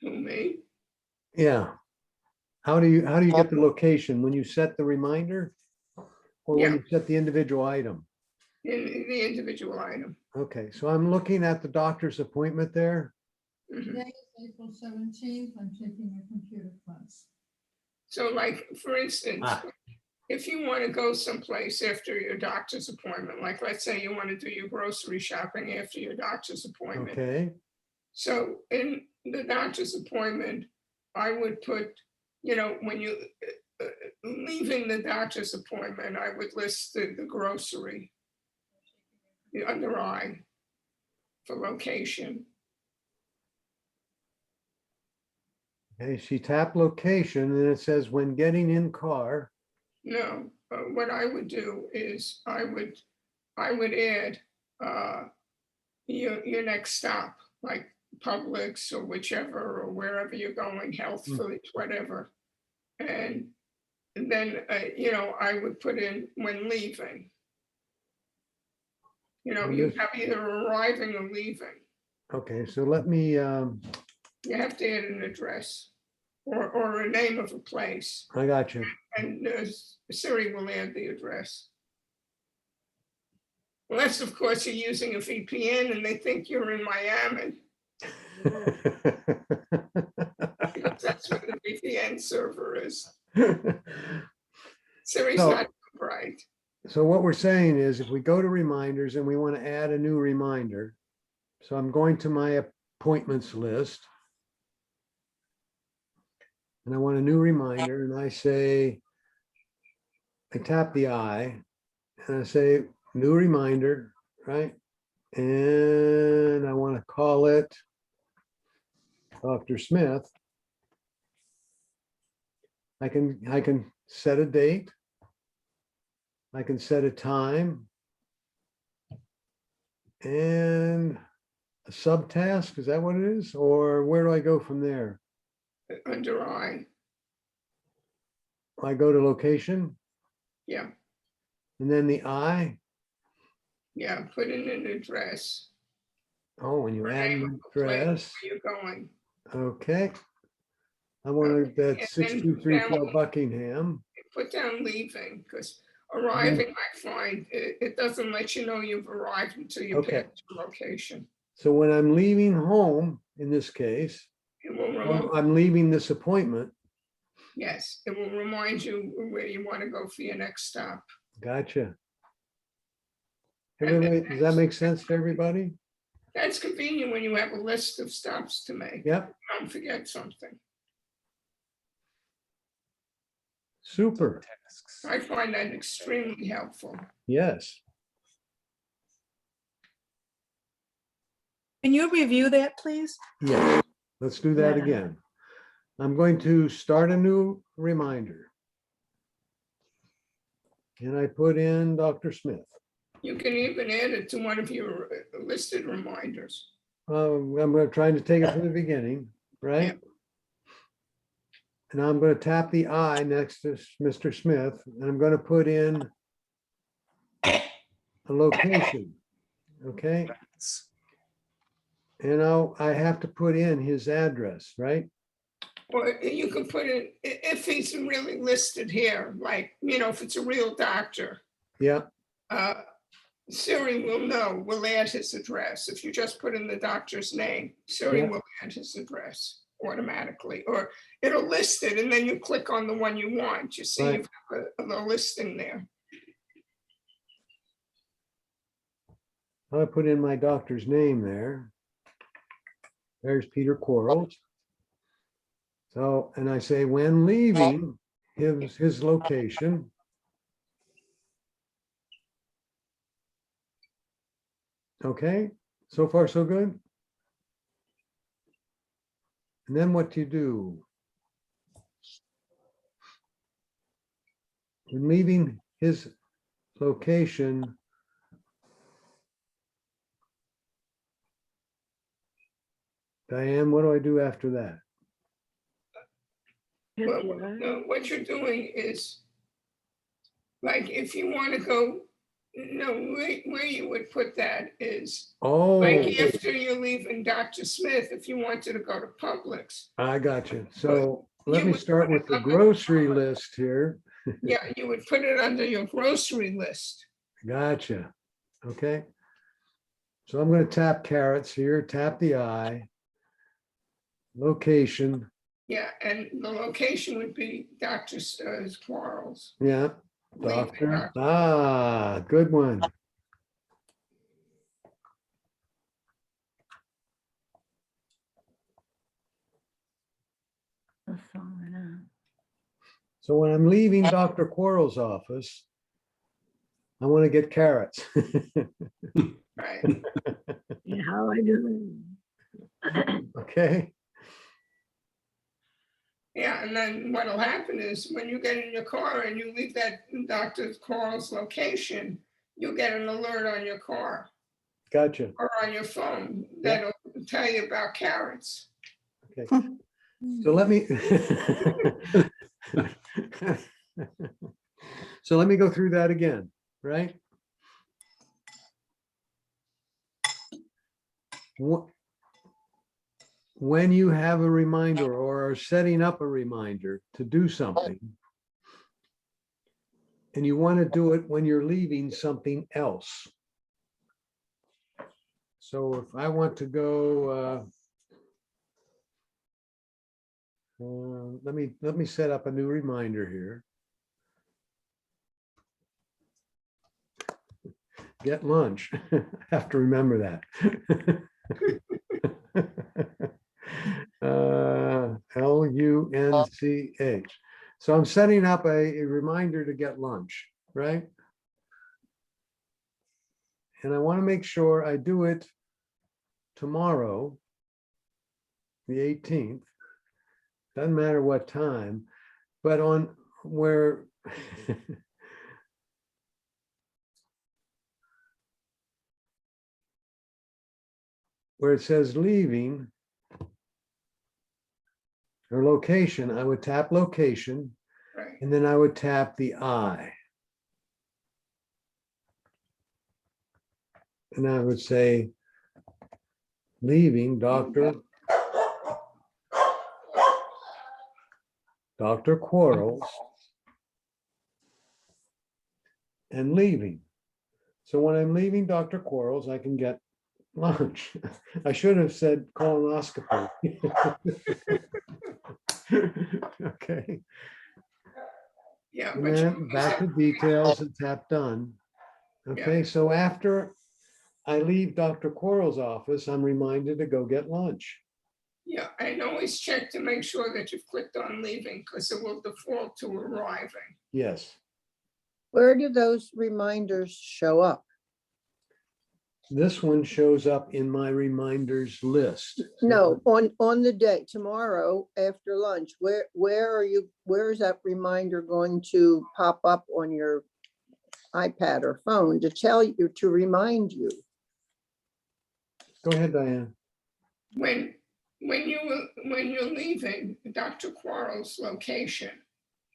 J: Who, me?
A: Yeah. How do you get the location when you set the reminder? Or when
J: Yeah.
A: you set the individual item?
J: In the individual item.
A: Okay, so I'm looking at the doctor's appointment there.
J: Mhm.
I: Today is April 17th. I'm taking a computer class.
J: So like, for instance,
A: Ah.
J: if you want to go someplace after your doctor's appointment, like let's say you want to do your grocery shopping after your doctor's appointment.
A: Okay,
J: So in the doctor's appointment, I would put, when you leaving the doctor's appointment, I would list the grocery under I for location.
A: okay, she tapped location and it says when getting in car.
J: No, what I would do is I would add your next stop, like Publix or whichever, or wherever you're going, health foods, whatever. And then, I would put in when leaving. You have either arriving or leaving.
A: Okay, so let me,
J: You have to add an address or a name of a place.
A: I got you.
J: And Siri will add the address. Unless, of course, you're using a VPN and they think you're in Miami. Because that's what the VPN server is. Siri's
A: So-
J: not bright.
A: So what we're saying is if we go to reminders and we want to add a new reminder, so I'm going to my appointments list. And I want a new reminder and I say, I tap the I and I say new reminder, right? And I want to call it Dr. Smith. I can set a date. I can set a time. And a subtask, is that what it is? Or where do I go from there?
J: Under I,
A: I go to location
J: yeah,
A: and then the I.
J: put in an address.
A: Oh, when you add
J: Name
A: an
J: of the place
A: address,
J: where you're going.
A: okay. I wanted that
J: And
A: 6234
J: then
A: Buckingham.
J: put down leaving, because arriving, I find it doesn't let you know you've arrived until you
A: Okay.
J: pick your location.
A: So when I'm leaving home, in this case,
J: It will
A: or I'm leaving this appointment,
J: yes, it will remind you where you want to go for your next stop.
A: gotcha.
J: And
A: Everybody, does that make sense to everybody?
J: That's convenient when you have a list of stops to make.
A: Yep.
J: Don't forget something.
A: Super.
C: tasks.
J: I find that extremely helpful.
A: Yes.
H: Can you review that, please?
A: Yes. Let's do that
L: Yeah.
A: again. I'm going to start a new reminder. And I put in Dr. Smith.
J: You can even add it to one of your listed reminders.
A: I'm going to try to take it from the beginning, right? And I'm going to tap the I next to Mr. Smith, and I'm going to put in a location. Okay. And I have to put in his address, right?
J: Or you can put it, if he's really listed here, like, if it's a real doctor,
A: Yeah.
J: Siri will know, will add his address. If you just put in the doctor's name, Siri
A: Yeah.
J: will add his address automatically, or it'll list it and then you click on the one you want. You see,
A: Right.
J: you've got the listing there.
A: I put in my doctor's name there. There's Peter Quarles. So, and I say, when leaving his location. Okay, so far so good. And then what do you do? When leaving his location, Diane, what do I do after that?
J: Well, no, what you're doing is, like, if you want to go, where you would put that is,
A: Oh,
J: like, after you're leaving Dr. Smith, if you wanted to go to Publix,
A: I got you. So let
J: you
A: me
J: would
A: start
J: put
A: with
J: it
A: the
J: under-
A: grocery list here.
J: yeah, you would put it under your grocery list.
A: Gotcha. Okay. So I'm going to tap carrots here, tap the I. Location.
J: Yeah, and the location would be Dr. Quarles.
A: Yeah.
J: Leaving
A: Doctor.
J: Dr.
A: Good one. So when I'm leaving Dr. Quarles' office, I want to get carrots.
J: Right.
L: Yeah, how I do.
A: Okay.
J: Yeah, and then what'll happen is when you get in your car and you leave that Dr. Quarles location, you'll get an alert on your car
A: Gotcha.
J: or on your phone
A: Yeah.
J: that'll tell you about carrots.
A: Okay. So let me. So let me go through that again, right? When you have a reminder or are setting up a reminder to do something, and you want to do it when you're leaving something else. So if I want to go, let me set up a new reminder here. Get lunch. I have to remember that. LUNCH. So I'm setting up a reminder to get lunch, right? And I want to make sure I do it tomorrow, the 18th. Doesn't matter what time, but on where where it says leaving or location, I would tap location,
J: Right.
A: and then I would tap the I. And I would say, leaving Dr. Quarles and leaving. So when I'm leaving Dr. Quarles, I can get lunch. I should have said colonoscopy. Okay.
J: Yeah,
A: And
J: but
A: then back to details and tap done. Okay, so after I leave Dr. Quarles' office, I'm reminded to go get lunch.
J: Yeah, and always check to make sure that you've clicked on leaving, because it will default to arriving.
A: Yes.
F: Where do those reminders show up?
A: This one shows up in my reminders list.
F: No, on the day, tomorrow after lunch, where is that reminder going to pop up on your iPad or phone to tell you, to remind you?
A: Go ahead, Diane.
J: When you're leaving Dr. Quarles' location,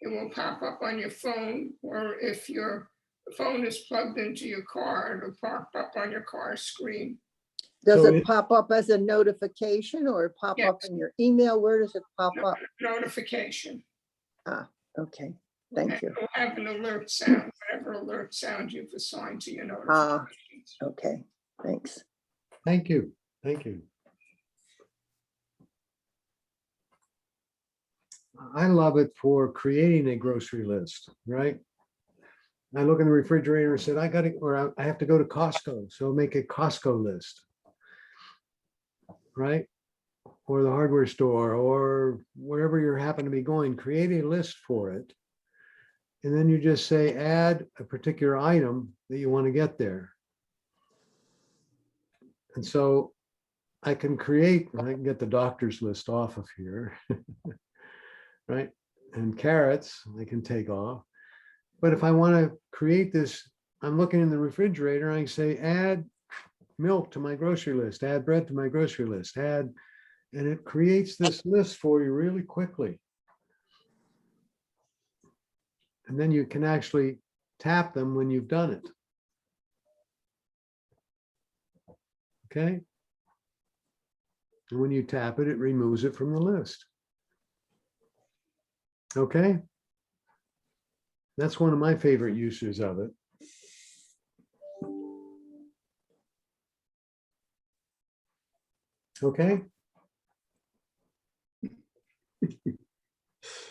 J: it will pop up on your phone, or if your phone is plugged into your car, it'll pop up on your car screen.
F: Does
A: So
F: it
A: it-
F: pop up as a notification or pop up
J: Yes.
F: in your email? Where does it pop up?
J: Notification.
F: Okay, thank
J: And
F: you.
J: it'll have an alert sound, whatever alert sound you've assigned to your
F: Ah.
J: notifications.
F: Okay, thanks.
A: Thank you. Thank you. I love it for creating a grocery list, right? I look in the refrigerator and said, I got to, or I have to go to Costco. So make a Costco list. Right? Or the hardware store or wherever you happen to be going, create a list for it. And then you just say, add a particular item that you want to get there. And so I can get the doctor's list off of here. Right? And carrots, I can take off. But if I want to create this, I'm looking in the refrigerator, I say, add milk to my grocery list, add bread to my grocery list, and it creates this list for you really quickly. And then you can actually tap them when you've done it. Okay? And when you tap it, it removes it from the list. Okay? That's one of my favorite uses of it. Okay?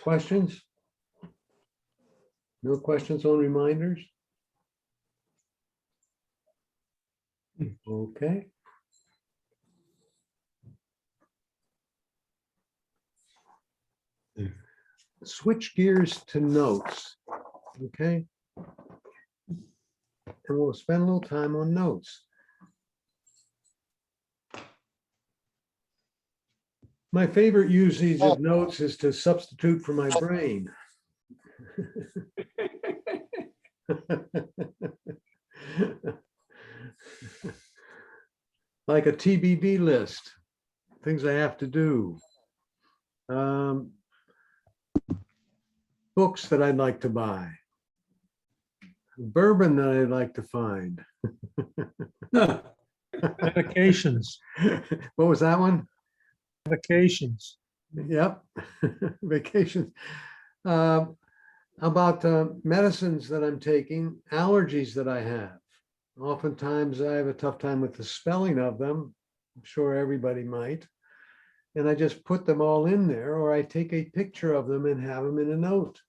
A: Questions? No questions on reminders? Okay. Switch gears to notes. Okay? And we'll spend a little time on notes. My favorite usage of notes is to substitute for my brain. Like a TBD list, things I have to do. Books that I'd like to buy. Bourbon that I'd like to find.
D: Medications,
A: What was that one?
D: medications.
A: Yep, vacation. About medicines that I'm taking, allergies that I have. Oftentimes I have a tough time with the spelling of them. I'm sure everybody might. And I just put them all in there, or I take a picture of them and have them in a note.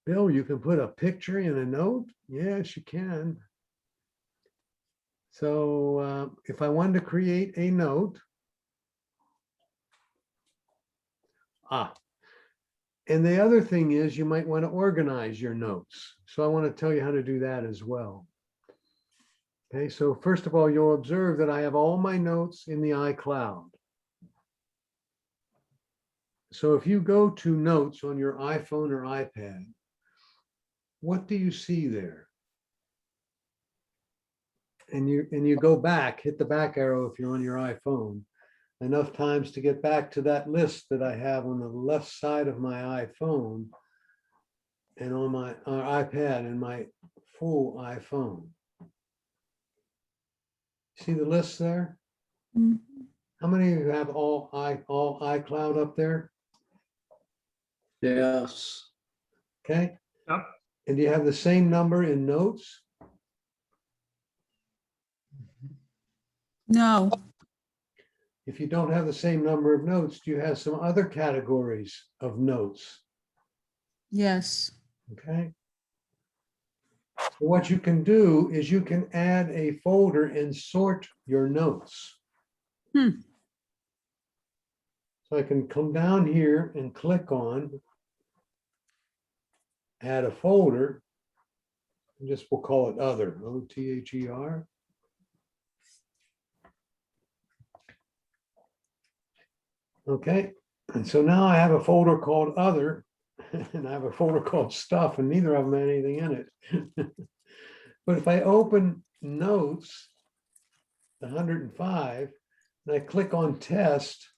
A: Bill, you can put a picture in a note? Yes, you can. So if I wanted to create a note, and the other thing is you might want to organize your notes. So I want to tell you how to do that as well. Okay, so first of all, you'll observe that I have all my notes in the iCloud. So if you go to notes on your iPhone or iPad, what do you see there? And you go back, hit the back arrow if you're on your iPhone, enough times to get back to that list that I have on the left side of my iPhone and on my iPad and my full iPhone. See the list there?
I: Mhm.
A: How many of you have all iCloud up there?
M: Yes.
A: Okay.
J: Yep.
A: And do you have the same number in notes?
I: No,
A: If you don't have the same number of notes, do you have some other categories of notes?
I: yes.
A: Okay. So what you can do is you can add a folder and sort your notes.
I: Hmm.
A: So I can come down here and click on add a folder. And just we'll call it other, O-T-H-E-R. Okay, and so now I have a folder called other, and I have a folder called stuff, and neither of them had anything in it. But if I open notes, the 105, and I click on test,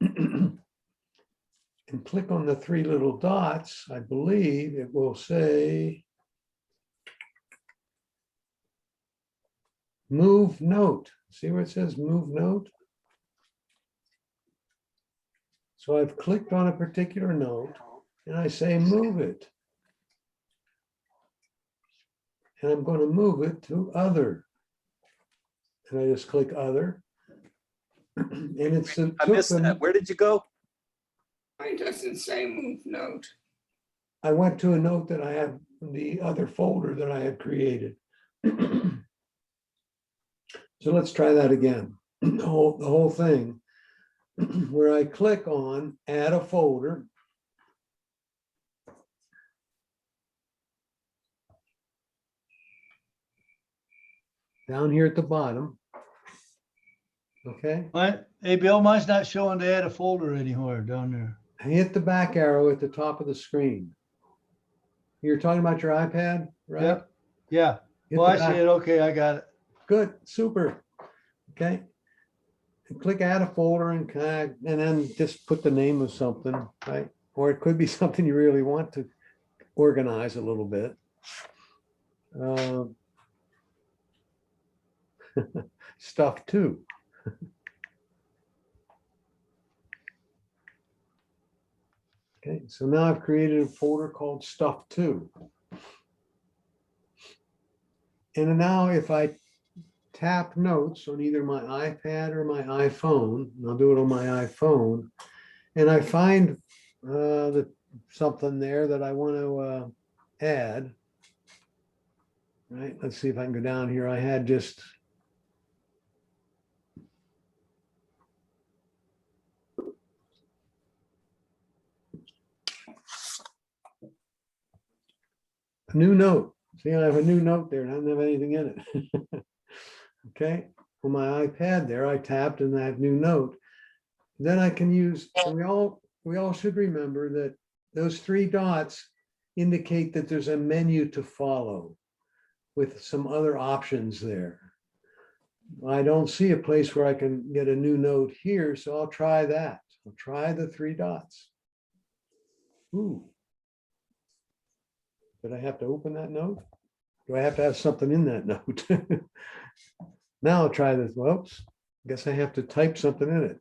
A: and click on the three little dots, I believe it will say move note. See where it says move note? So I've clicked on a particular note and I say move it. And I'm going to move it to other. And I just click other. And it's
C: I missed that. Where did you go?
J: It doesn't say move note.
A: I went to a note that I have the other folder that I had created. So let's try that again. The whole thing where I click on add a folder. Down here at the bottom. Okay,
M: What? Hey, Bill, mine's not showing to add a folder anywhere down there.
A: I hit the back arrow at the top of the screen. You're talking about your iPad, right?
M: Yep. Yeah.
A: Hit
M: Well,
A: the
M: I see
A: back-
M: it. Okay, I got it.
A: Good, super. Okay. And click add a folder and then just put the name of something, right? Or it could be something you really want to organize a little bit. Stuff too. Okay, so now I've created a folder called stuff too. And now if I tap notes on either my iPad or my iPhone, and I'll do it on my iPhone, and I find something there that I want to add. Right, let's see if I can go down here. I had just a new note. See, I have a new note there and I don't have anything in it. Okay, on my iPad there, I tapped and I have new note. Then I can use, and we all should remember that those three dots indicate that there's a menu to follow with some other options there. I don't see a place where I can get a new note here, so I'll try that. I'll try the three dots. Ooh. Did I have to open that note? Do I have to have something in that note? Now I'll try this. Whoops. Guess I have to type something in it.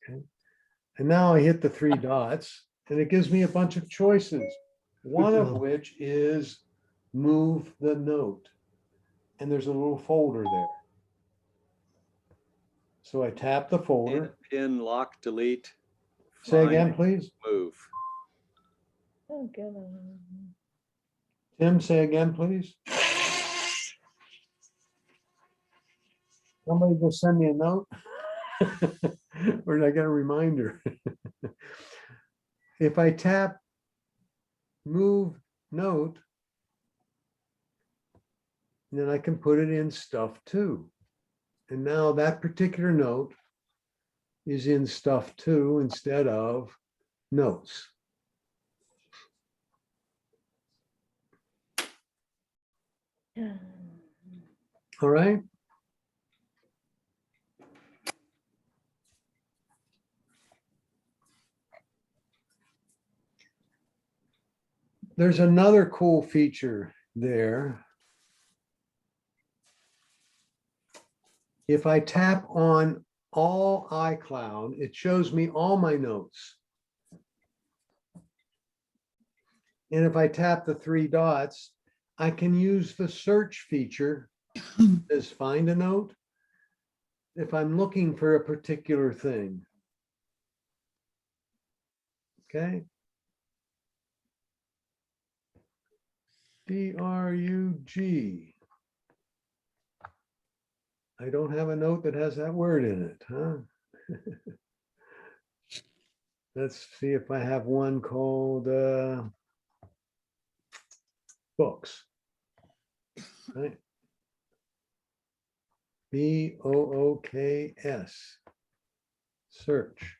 A: Okay. And now I hit the three dots and it gives me a bunch of choices. One of which is move the note. And there's a little folder there. So I tap the folder.
C: Pin, lock, delete.
A: Say
C: find,
A: again, please.
C: Move.
A: Tim, say again, please. Somebody just send me a note. Or did I get a reminder? If I tap move note, then I can put it in stuff too. And now that particular note is in stuff too instead of notes. All right. There's another cool feature there. If I tap on all iCloud, it shows me all my notes. And if I tap the three dots, I can use the search feature as find a note if I'm looking for a particular thing. Okay. DRUG. I don't have a note that has that word in it, huh? Let's see if I have one called books. Right? BOOKS. Search.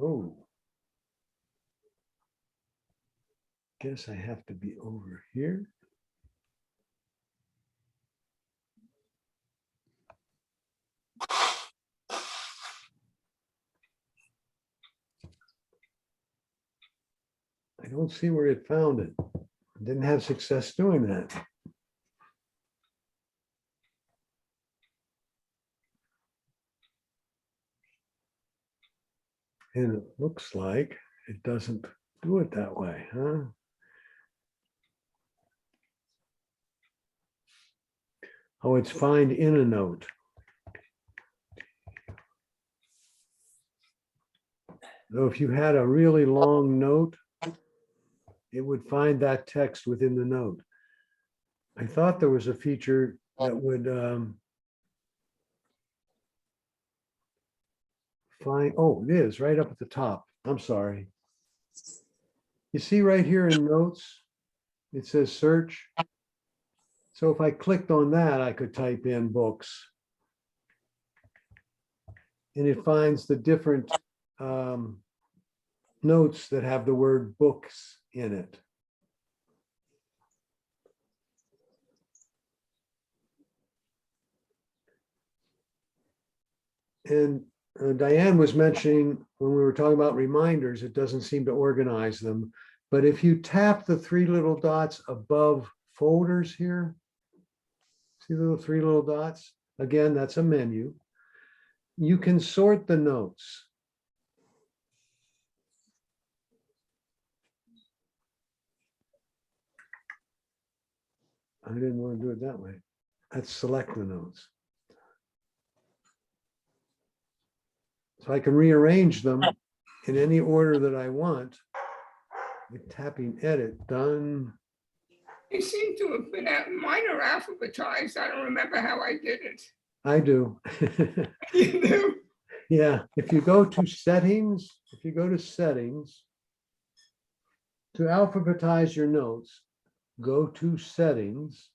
A: Oh. Guess I have to be over here. I don't see where it found it. Didn't have success doing that. And it looks like it doesn't do it that way, huh? Oh, it's find in a note. So if you had a really long note, it would find that text within the note. I thought there was a feature that would find, oh, it is right up at the top. I'm sorry. You see right here in notes, it says search. So if I clicked on that, I could type in books. And it finds the different notes that have the word books in it. And Diane was mentioning when we were talking about reminders, it doesn't seem to organize them. But if you tap the three little dots above folders here, see the three little dots? Again, that's a menu. You can sort the notes. I didn't want to do it that way. Let's select the notes. So I can rearrange them in any order that I want. With tapping edit, done.
J: They seem to have been, mine are alphabetized. I don't remember how I did it.
A: I do.
J: You do?
A: Yeah, if you go to settings, to alphabetize your notes, go to settings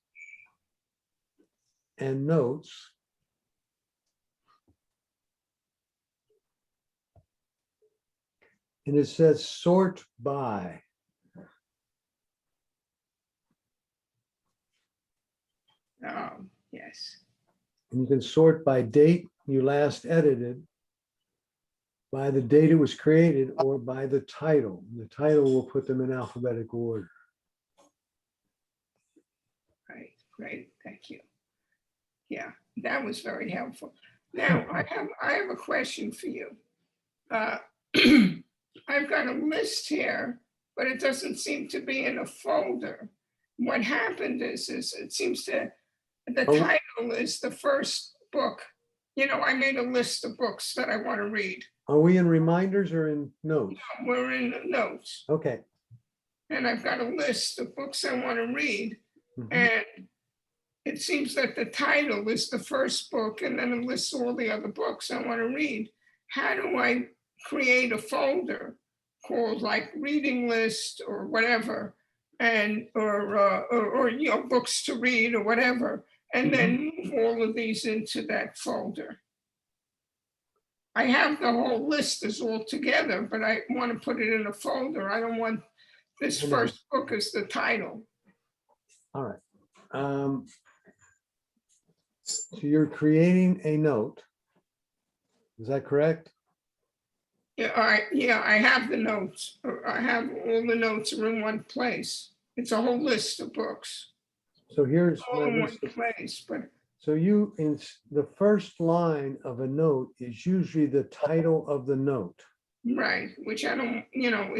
A: and notes. And it says sort by.
J: Oh, yes.
A: And you can sort by date you last edited, by the date it was created, or by the title. The title will put them in alphabetical order.
J: Right, great, thank you. Yeah, that was very helpful. Now, I have a question for you. I've got a list here, but it doesn't seem to be in a folder. What happened is it seems to, the
A: Oh.
J: title is the first book. You know, I made a list of books that I want to read.
A: Are we in reminders or in notes?
J: We're in notes.
A: Okay.
J: And I've got a list of books I want to read.
A: Mhm.
J: And it seems that the title is the first book, and then it lists all the other books I want to read. How do I create a folder called like reading list or whatever, and or you know, books to read or whatever, and then move all of these into that folder? I have the whole list is all together, but I want to put it in a folder. I don't want this
A: I know.
J: first book as the title.
A: All right. So you're creating a note. Is that correct?
J: Yeah, I have the notes. I have all the notes are in one place. It's a whole list of books,
A: So here's
J: all
A: my
J: in one
A: list of-
J: place, but
A: So you, in the first line of a note is usually the title of the note.
J: right, which I don't, you know,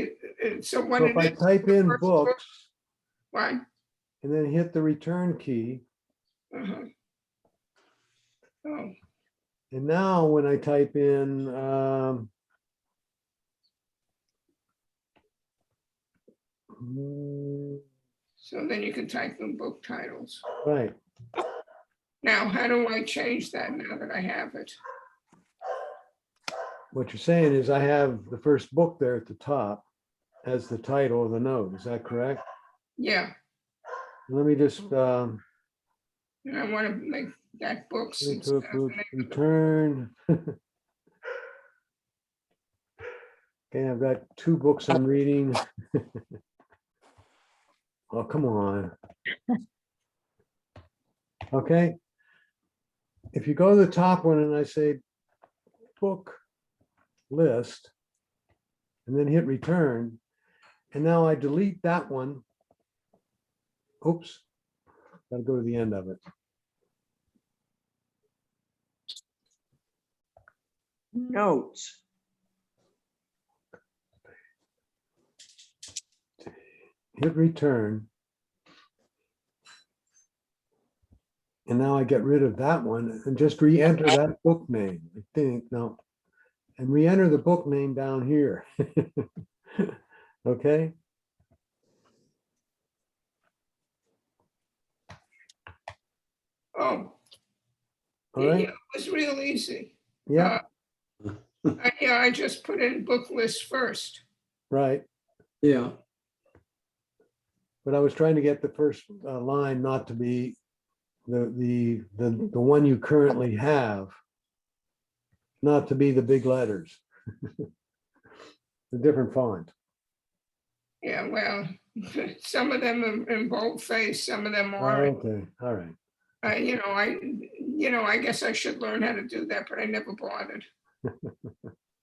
J: so what
A: So
J: it
A: if I
J: is,
A: type
J: the
A: in
J: first book-
A: books
J: right?
A: and then hit the return key,
J: Uh-huh. Oh,
A: and now when I type in
J: so then you can type in book titles.
A: right.
J: Now, how do I change that now that I have it?
A: What you're saying is I have the first book there at the top as the title of the note. Is that correct?
J: Yeah,
A: Let me just
J: and I want to make that books instead of the name of the book.
A: return. Okay, I've got 2 books I'm reading. Oh, come on. Okay. If you go to the top one and I say book list, and then hit return, and now I delete that one. Oops, gotta go to the end of it.
N: Notes.
A: Hit return. And now I get rid of that one and just re-enter that book name, I think, no. And re-enter the book name down here. Okay,
J: Oh,
A: all right,
J: yeah, it was real easy.
A: yeah,
J: Yeah, I just put in book list first.
A: right.
N: Yeah.
A: But I was trying to get the first line not to be the one you currently have, not to be the big letters. A different font.
J: Yeah, well, some of them are in boldface, some of them aren't.
A: Okay, all right.
J: I guess I should learn how to do that, but I never bothered.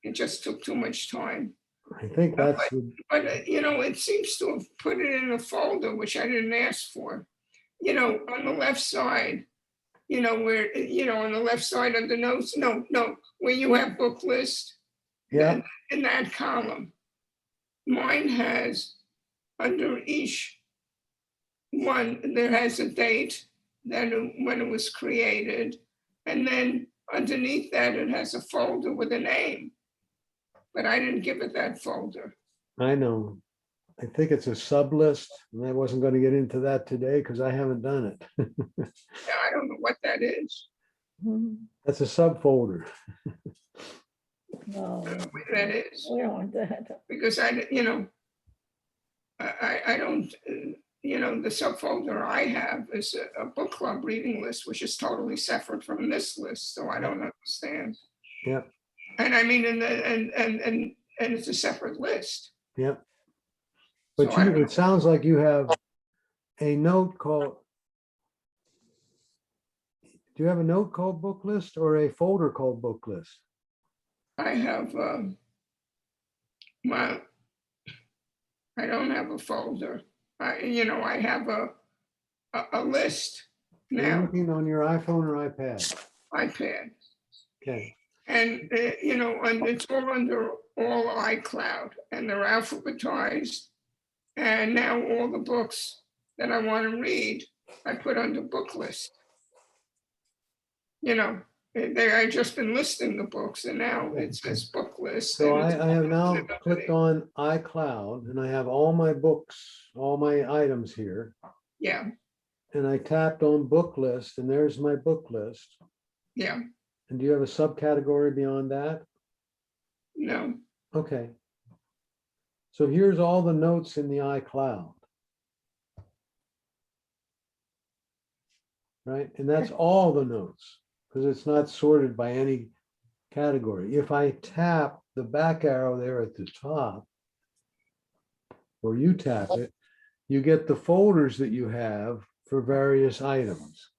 J: It just took too much time.
A: I think that's,
J: But it seems to have put it in a folder, which I didn't ask for. On the left side, where, on the left side under notes, no, where you have book list.
A: yeah,
J: In that column. Mine has, under each one, there has a date, then when it was created, and then underneath that, it has a folder with a name. But I didn't give it that folder.
A: I know. I think it's a sub list, and I wasn't going to get into that today because I haven't done it.
J: Yeah, I don't know what that is.
A: That's a subfolder.
L: No,
J: What that is,
L: we don't want that.
J: because I don't, the subfolder I have is a book club reading list, which is totally separate from this list, so I don't understand.
A: Yeah,
J: And I mean, and it's a separate list.
A: yeah. But
J: So I don't know.
A: it sounds like you have a note called, do you have a note called book list or a folder called book list?
J: I have, well, I don't have a folder. I have a list
A: Are you
J: now,
A: looking on your iPhone or iPad?
J: iPad.
A: Okay,
J: And, and it's all under all iCloud, and they're alphabetized. And now all the books that I want to read, I put under book list. I just been listing the books, and now it says book list.
A: so
J: and
A: I
J: it's-
A: have now clicked on iCloud and I have all my books, all my items here.
J: Yeah,
A: And I tapped on book list and there's my book list.
J: yeah,
A: And do you have a subcategory beyond that?
J: no,
A: Okay. So here's all the notes in the iCloud. Right, and that's all the notes, because it's not sorted by any category. If I tap the back arrow there at the top, or you tap it, you get the folders that you have for various items.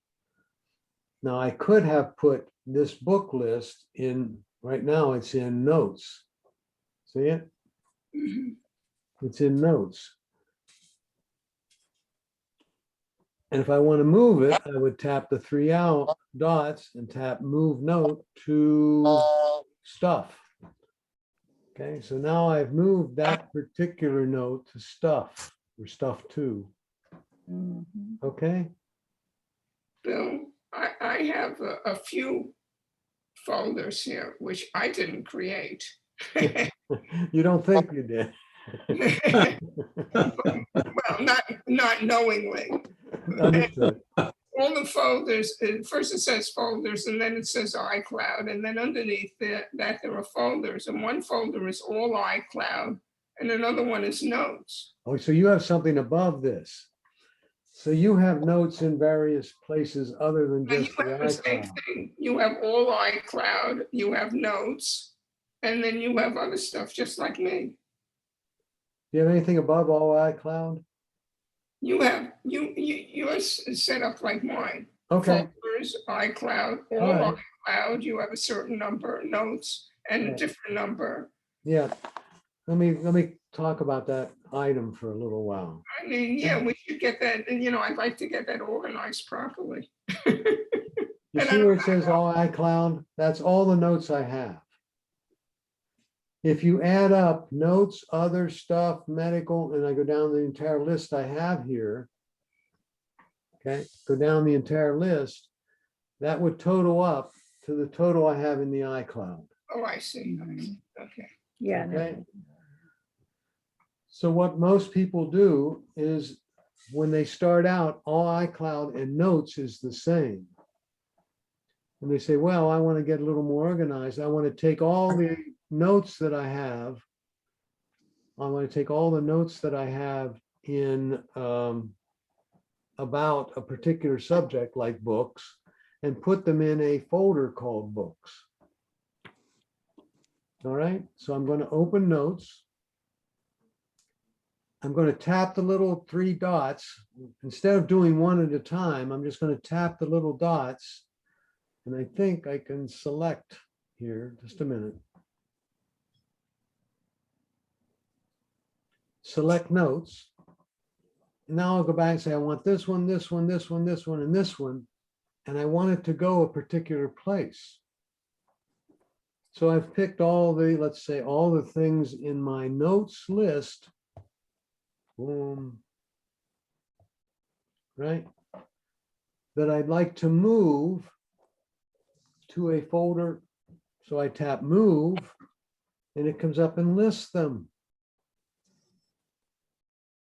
A: Now, I could have put this book list in, right now it's in notes. See it?
J: Mhm.
A: It's in notes. And if I want to move it, I would tap the 3 out dots and tap move note to stuff. Okay, so now I've moved that particular note to stuff or stuff 2. Okay,
J: Bill, I have a few folders here, which I didn't create.
A: you don't think you did.
J: Well, not knowingly.
A: Understood.
J: all the folders, first it says folders, and then it says iCloud, and then underneath that there are folders, and one folder is all iCloud, and another one is notes.
A: Oh, so you have something above this. So you have notes in various places other than
J: And
A: just
J: you
A: the
J: have the same
A: iCloud.
J: thing. You have all iCloud, you have notes, and then you have other stuff, just like me.
A: Do you have anything above all iCloud?
J: Yours is set up like mine.
A: Okay,
J: Folders, iCloud, all
A: all right,
J: iCloud, you have a certain number of notes and a
A: Right.
J: different number.
A: yeah. Let me talk about that item for a little while.
J: I mean, yeah, we should get that, and I'd like to get that organized properly.
A: You
J: And I
A: see where
J: don't
A: it says all iCloud? That's all the notes I have. If you add up notes, other stuff, medical, and I go down the entire list I have here, okay, go down the entire list, that would total up to the total I have in the iCloud.
J: Oh, I see. Okay.
B: Yeah.
A: Okay. So what most people do is when they start out, all iCloud and notes is the same. And they say, well, I want to get a little more organized. I want to take all the notes that I have. I want to take all the notes that I have in about a particular subject like books and put them in a folder called books. All right, so I'm going to open notes. I'm going to tap the little three dots. Instead of doing one at a time, I'm just going to tap the little dots. And I think I can select here, just a minute. Select notes. And now I'll go back and say, I want this one, this one, this one, this one, and this one. And I want it to go a particular place. So I've picked all the, let's say, all the things in my notes list. Boom. Right? That I'd like to move to a folder. So I tap move and it comes up and lists them.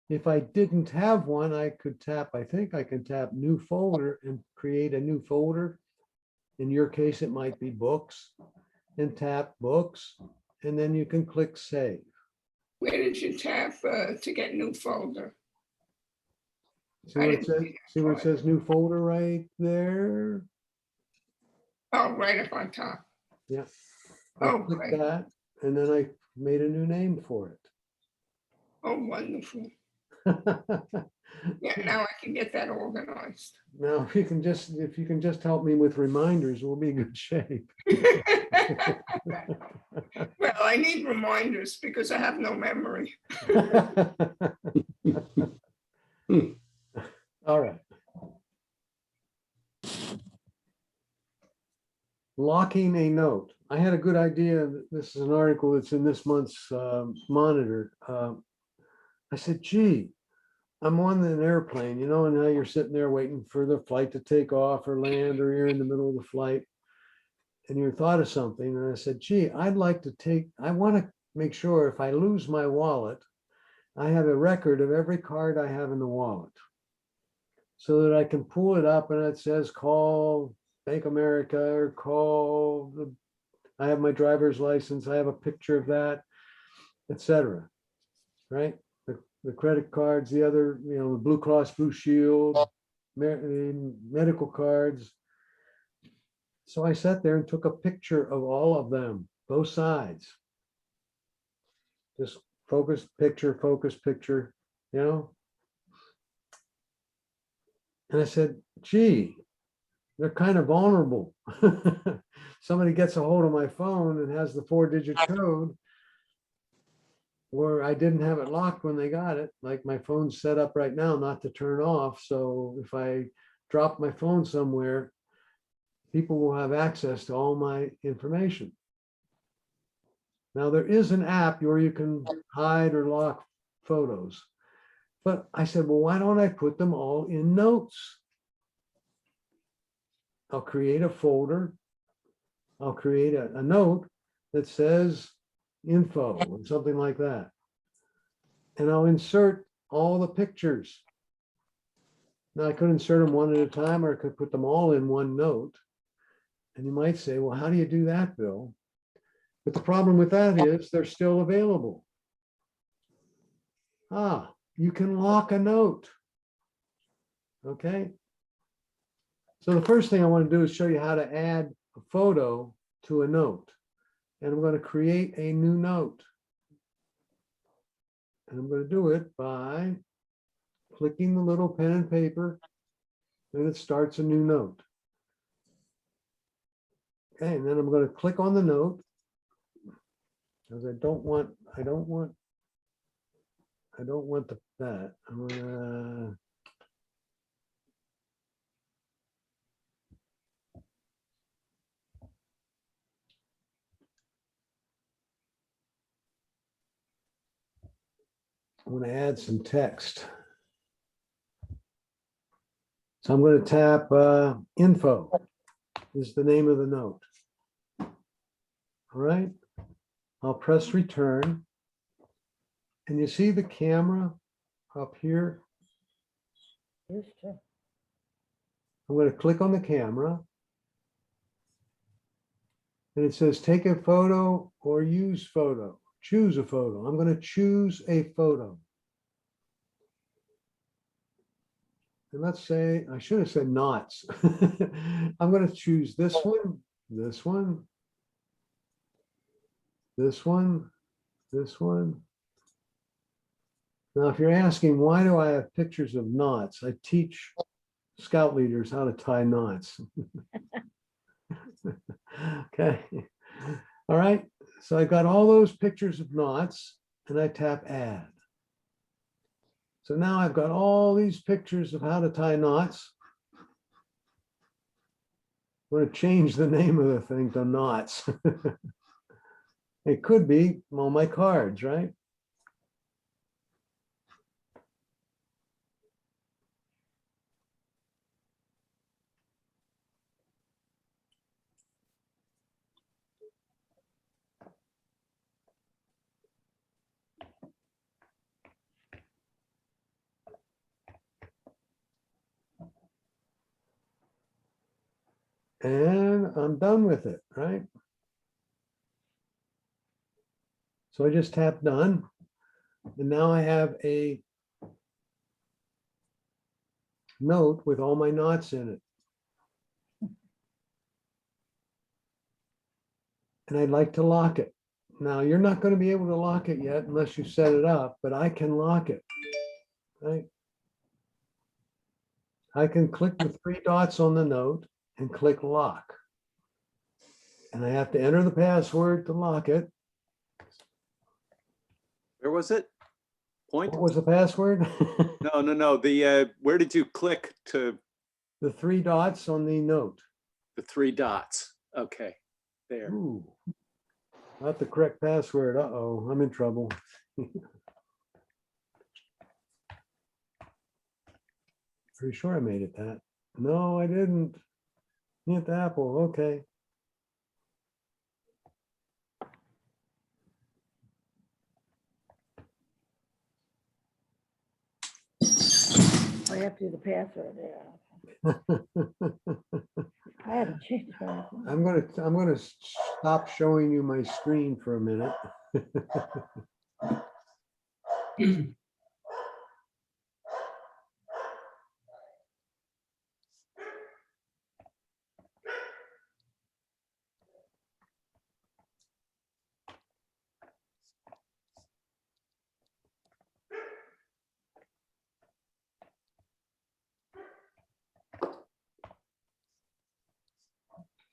A: If I didn't have one, I could tap, I think I can tap new folder and create a new folder. In your case, it might be books, and tap books, and then you can click save.
J: Where did you tap to get new folder?
A: See where it says, see where it says new folder right there?
J: Oh, right up on top.
A: Yeah. I
J: Oh,
A: clicked
J: great.
A: that, and then I made a new name for it.
J: Oh, wonderful. Yeah, now I can get that organized.
A: Now, if you can just help me with reminders, we'll be in good shape.
J: Well, I need reminders because I have no memory.
A: All right. Locking a note. I had a good idea. This is an article that's in this month's Monitor. I said, gee, I'm on an airplane, and now you're sitting there waiting for the flight to take off or land, or you're in the middle of the flight and you thought of something. And I said, gee, I want to make sure if I lose my wallet, I have a record of every card I have in the wallet so that I can pull it up and it says, call Bank America or I have my driver's license. I have a picture of that, etc. Right? The credit cards, the other, the Blue Cross Blue Shield, medical cards. So I sat there and took a picture of all of them, both sides. Just focus picture, And I said, gee, they're kind of vulnerable. Somebody gets a hold of my phone and has the 4-digit code, where I didn't have it locked when they got it. Like my phone's set up right now not to turn off. So if I drop my phone somewhere, people will have access to all my information. Now there is an app where you can hide or lock photos. But I said, well, why don't I put them all in notes? I'll create a folder. I'll create a note that says info or something like that. And I'll insert all the pictures. Now I could insert them one at a time, or I could put them all in one note. And you might say, well, how do you do that, Bill? But the problem with that is they're still available. Ah, you can lock a note. Okay. So the first thing I want to do is show you how to add a photo to a note. And I'm going to create a new note. And I'm going to do it by clicking the little pen and paper, and it starts a new note. Okay, and then I'm going to click on the note, because I don't want that. I'm gonna, add some text. So I'm going to tap info. This is the name of the note. All right. I'll press return. And you see the camera up here?
L: Yes, sir.
A: I'm going to click on the camera. And it says take a photo or use photo. Choose a photo. I'm going to choose a photo. And let's say, I should have said knots. I'm going to choose this one, this one, this one, this one. Now, if you're asking, why do I have pictures of knots? I teach scout leaders how to tie knots. Okay. All right. So I got all those pictures of knots and I tap add. So now I've got all these pictures of how to tie knots. I'm going to change the name of the thing to knots. It could be all my cards, right? And I'm done with it, right? So I just tap done. And now I have a note with all my knots in it. And I'd like to lock it. Now, you're not going to be able to lock it yet unless you set it up, but I can lock it, right? I can click the three dots on the note and click lock. And I have to enter the password to lock it.
C: Where was it? Point?
A: What was the password?
C: No. The where did you click to
A: The three dots on the note.
C: the three dots? Okay, there.
A: Ooh, not the correct password. Uh-oh, I'm in trouble. Pretty sure I made it that. No, I didn't. Hit the apple. Okay.
L: I have to do the password, yeah. I haven't changed my.
A: I'm gonna stop showing you my screen for a minute.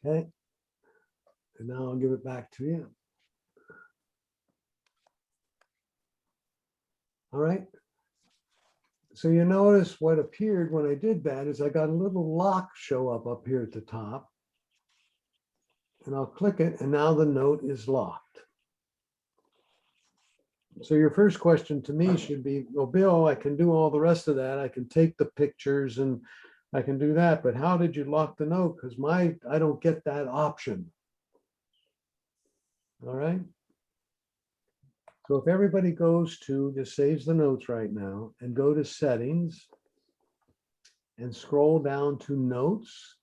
A: Okay. And now I'll give it back to you. All right. So you notice what appeared when I did that is I got a little lock show up here at the top. And I'll click it, and now the note is locked. So your first question to me should be, well, Bill, I can do all the rest of that. I can take the pictures and I can do that, but how did you lock the note? Because I don't get that option. All right. So if everybody goes to, just saves the notes right now and go to settings. and scroll down to Notes.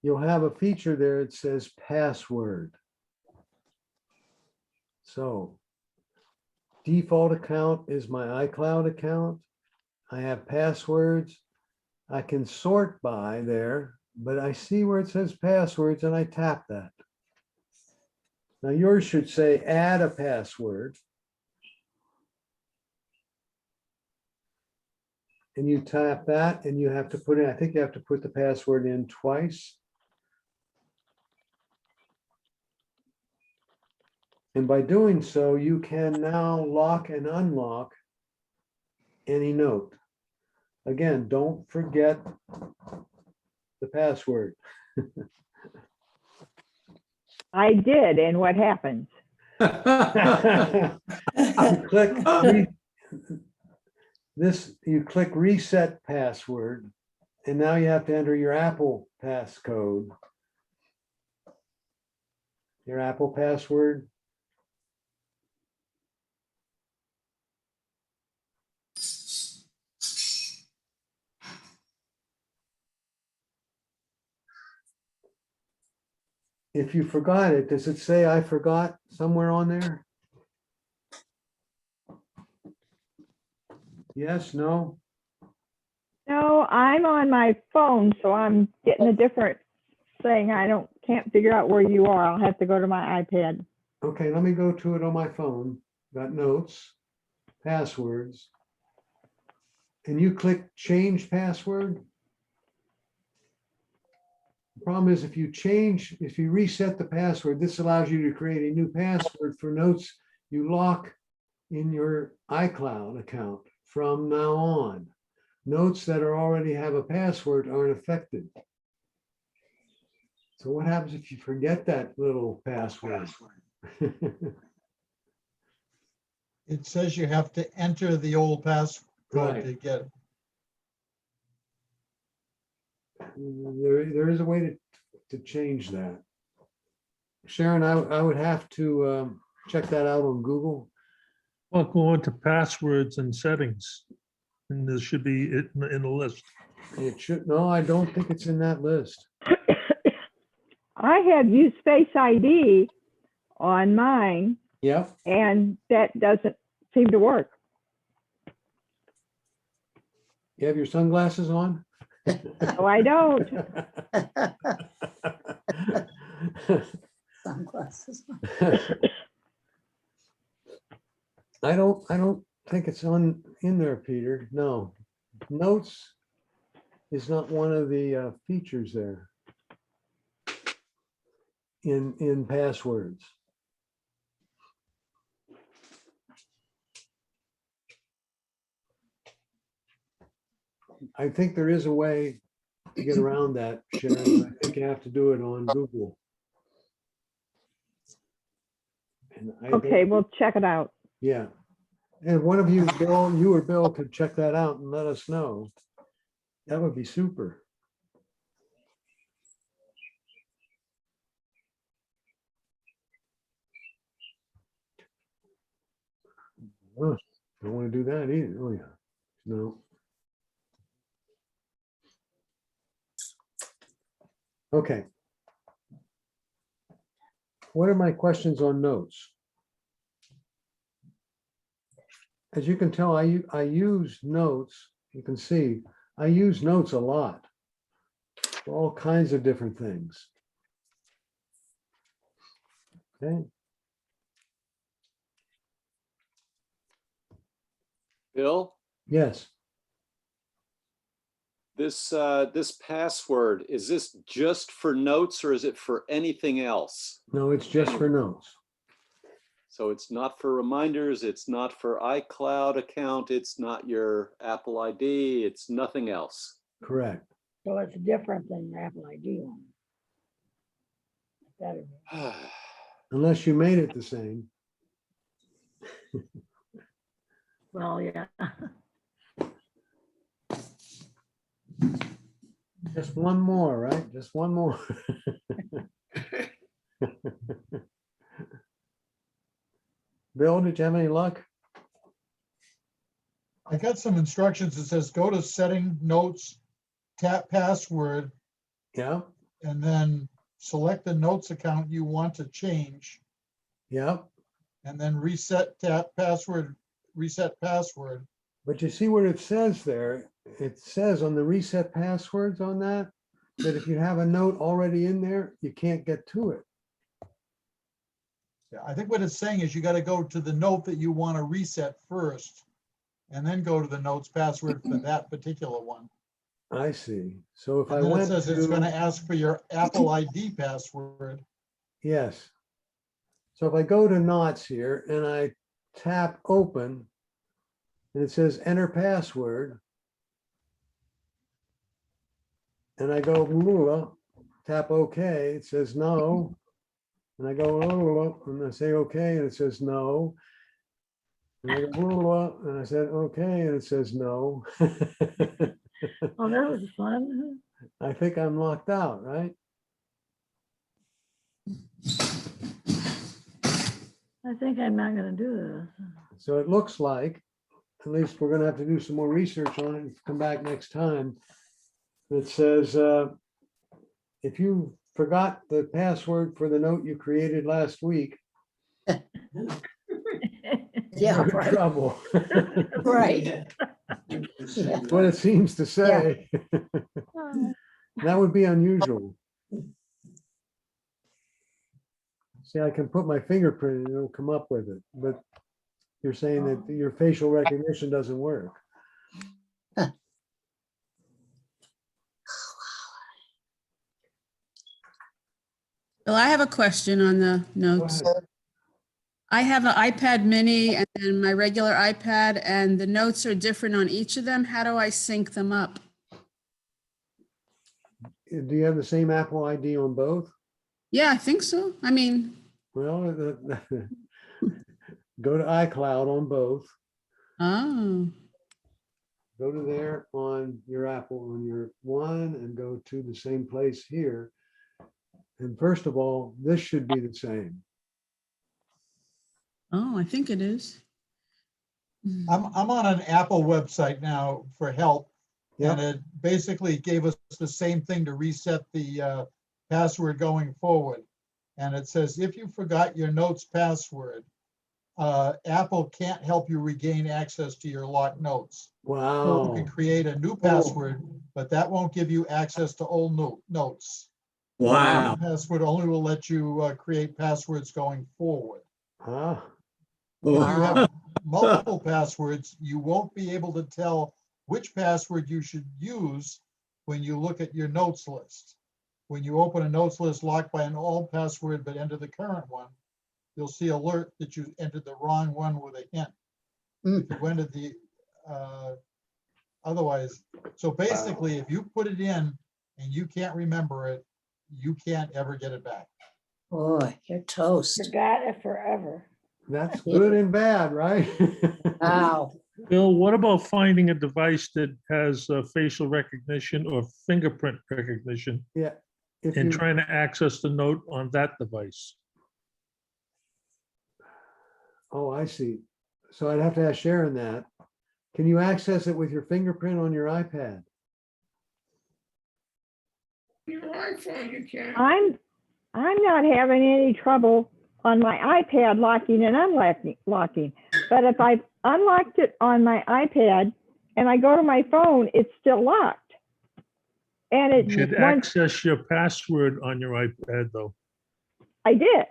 A: You'll have a feature there. It says Password. So default account is my iCloud account. I have passwords. I can sort by there, but I see where it says passwords and I tap that. Now yours should say add a password. And you tap that and you have to put in, I think you have to put the password in twice. And by doing so, you can now lock and unlock any note. Again, don't forget the password.
B: I did, and what happens?
A: You click you click reset password, and now you have to enter your Apple passcode. Your Apple password. If you forgot it, does it say I forgot somewhere on there? Yes, no?
B: No, I'm on my phone, so I'm getting a different thing. Can't figure out where you are. I'll have to go to my iPad.
A: Okay, let me go to it on my phone. Got Notes, Passwords. And you click Change Password. The problem is if you reset the password, this allows you to create a new password for notes you lock in your iCloud account from now on. Notes that already have a password aren't affected. So what happens if you forget that little password?
K: It says you have to enter the old passcode
A: Right.
K: to get it.
A: There is a way to change that. Sharon, I would have to check that out on Google.
D: Well, go into passwords and settings, and there should be it in the list.
A: It should, no, I don't think it's in that list.
B: I have used Face ID on mine,
A: Yep.
B: and that doesn't seem to work.
A: You have your sunglasses on?
B: No, I don't.
L: Sunglasses.
A: I don't think it's in there, Peter. No. Notes is not one of the features there in passwords. I think there is a way to get around that, Sharon. I think you have to do it on Google. And
B: Okay, we'll check it out.
A: yeah. And one of you, Bill, you or Bill could check that out and let us know. That would be super. Oh, don't want to do that either. Oh, yeah. No. Okay. What are my questions on notes? As you can tell, I use notes. You can see I use notes a lot for all kinds of different things. Okay.
C: Bill,
A: Yes.
C: this password, is this just for notes or is it for anything else?
A: No, it's just for notes.
C: So it's not for reminders, it's not for iCloud account, it's not your Apple ID, it's nothing else.
A: Correct.
L: So it's different than your Apple ID one. Better.
A: Unless you made it the same.
L: Well, yeah.
A: Just one more, right? Just one more. Bill, did you have any luck?
K: I got some instructions. It says, go to setting notes, tap password,
A: Yeah,
K: and then select the notes account you want to change,
A: yeah.
K: and then reset tap password, reset password.
A: But you see what it says there? It says on the reset passwords on that if you have a note already in there, you can't get to it.
K: Yeah, I think what it's saying is you got to go to the note that you want to reset first, and then go to the notes password for that particular one.
A: I see. So if I
K: And then it
A: went
K: says it's going to
A: to,
K: ask for your Apple ID password.
A: yes. So if I go to Knots here and I tap open, and it says enter password, and I go, "Lula," tap OK, it says no. And I go, "Lula," and I say OK, and it says no. And I go, "Lula," and I said OK, and it says no.
L: Oh, that was fun.
A: I think I'm locked out, right?
L: I think I'm not gonna do this.
A: So it looks like, at least we're gonna have to do some more research on it and come back next time. It says, if you forgot the password for the note you created last week,
L: Yeah,
A: you're in
L: right,
A: trouble.
L: right.
A: That's what it seems to say. That would be unusual. See, I can put my fingerprint and it'll come up with it, but you're saying that your facial recognition doesn't work.
I: Well, I have a question on the
A: Go
I: notes.
A: ahead.
I: I have an iPad mini and then my regular iPad, and the notes are different on each of them. How do I sync them up?
A: Do you have the same Apple ID on both?
I: Yeah, I think so. I mean,
A: Well, go to iCloud on both.
I: oh,
A: Go to there on your Apple, on your one, and go to the same place here. And first of all, this should be the same.
I: oh, I think it is.
K: I'm on an Apple website now for help. And
A: Yeah,
K: it basically gave us the same thing to reset the password going forward. And it says, if you forgot your notes password, Apple can't help you regain access to your locked notes. You
A: wow.
K: can create a new password, but that won't give you access to old notes.
N: Wow.
K: Password only will let you create passwords going forward.
A: Huh?
K: If you
N: Wow.
K: have multiple passwords, you won't be able to tell which password you should use when you look at your notes list. When you open a notes list locked by an old password but enter the current one, you'll see alert that you entered the wrong one with a hint. If you entered the otherwise, so basically, if you put it in and you can't remember it, you can't ever get it back.
L: Boy, you're toast. Forgot it forever.
A: That's good and bad, right?
L: Wow.
D: Bill, what about finding a device that has facial recognition or fingerprint recognition
A: Yeah. If
D: and
A: you,
D: trying to access the note on that device?
A: oh, I see. So I'd have to ask Sharon that. Can you access it with your fingerprint on your iPad?
J: Your iPhone, you can.
B: I'm not having any trouble on my iPad locking and unlocking. But if I've unlocked it on my iPad and I go to my phone, it's still locked. And
D: You should
B: once
D: access your password on your iPad, though.
B: I did,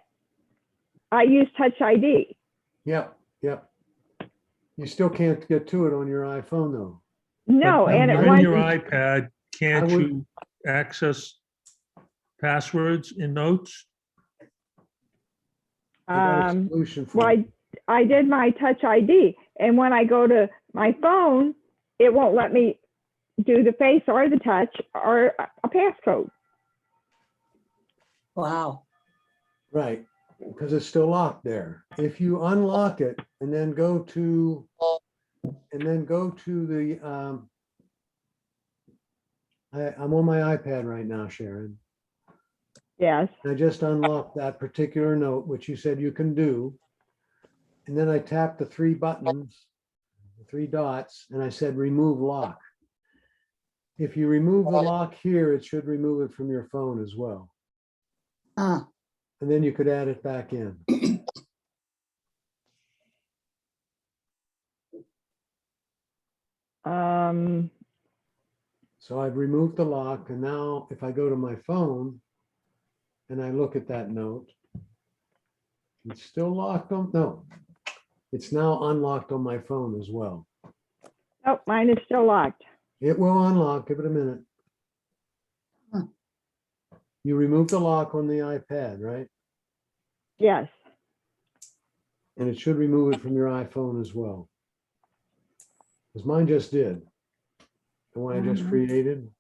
B: I use Touch ID.
A: Yep, yep. You still can't get to it on your iPhone though.
B: No,
D: But
B: and it
D: when you're in your
B: wants,
D: iPad, can't
A: would-
D: you access passwords in notes?
A: I got a solution for
B: well,
A: it.
B: I did my Touch ID, and when I go to my phone, it won't let me do the face or the touch or a passcode.
L: Wow.
A: Right, because it's still locked there. If you unlock it and then go to the, I'm on my iPad right now, Sharon.
B: Yes.
A: I just unlocked that particular note, which you said you can do. And then I tapped the three buttons, the three dots, and I said, remove lock. If you remove the lock here, it should remove it from your phone as well.
L: Ah,
A: And then you could add it back in. So I've removed the lock, and now if I go to my phone and I look at that note, it's still locked on, no, it's now unlocked on my phone as well.
B: Oh, mine is still locked.
A: It will unlock, give it a minute.
L: Huh.
A: You removed the lock on the iPad, right?
B: Yes.
A: And it should remove it from your iPhone as well. Because mine just did. The one I just created.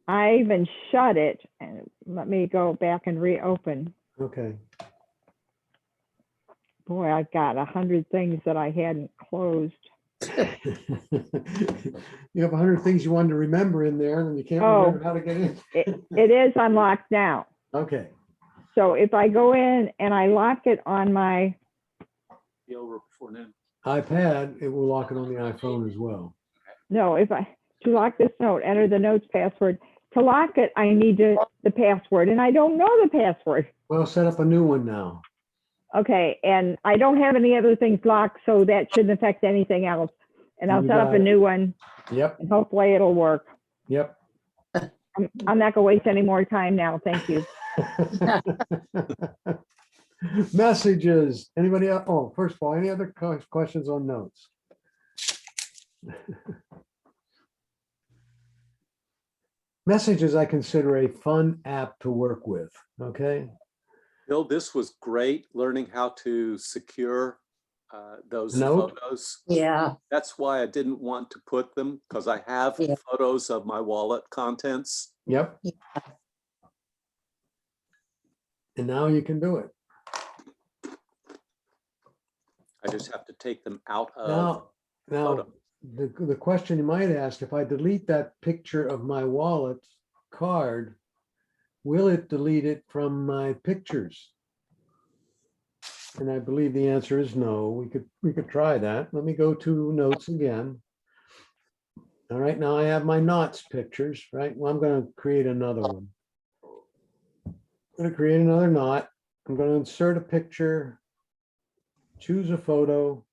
B: I even shut it, and let me go back and reopen.
A: Okay.
B: Boy, I've got 100 things that I hadn't closed.
A: You have 100 things you wanted to remember in there, and you can't
B: Oh.
A: remember how to get in.
B: It is unlocked now.
A: Okay.
B: So if I go in and I lock it on my,
C: Be over before noon.
A: iPad, it will lock it on the iPhone as well.
B: no, if I, to lock this note, enter the note's password. To lock it, I need the password, and I don't know the password.
A: Well, set up a new one now.
B: Okay, and I don't have any other things locked, so that shouldn't affect anything else. And I'll
A: You
B: set up
A: got
B: a
A: it.
B: new one,
A: Yep,
B: and hopefully it'll work.
A: yep.
B: I'm not gonna waste any more time now. Thank you.
A: Messages. Anybody else? Oh, first of all, any other questions on notes? Messages I consider a fun app to work with, okay?
C: Bill, this was great, learning how to secure those
A: Note?
C: photos.
L: yeah,
C: That's why I didn't want to put them, because I have
L: Yeah.
C: photos of my wallet contents.
A: Yep. And now you can do it.
C: I just have to take them out of.
A: Now,
C: photo.
A: the question you might ask, if I delete that picture of my wallet card, will it delete it from my pictures? And I believe the answer is no. We could try that. Let me go to notes again. All right, now I have my knots pictures, right? Well, I'm going to create another one. I'm going to create another knot. I'm going to insert a picture, choose a photo.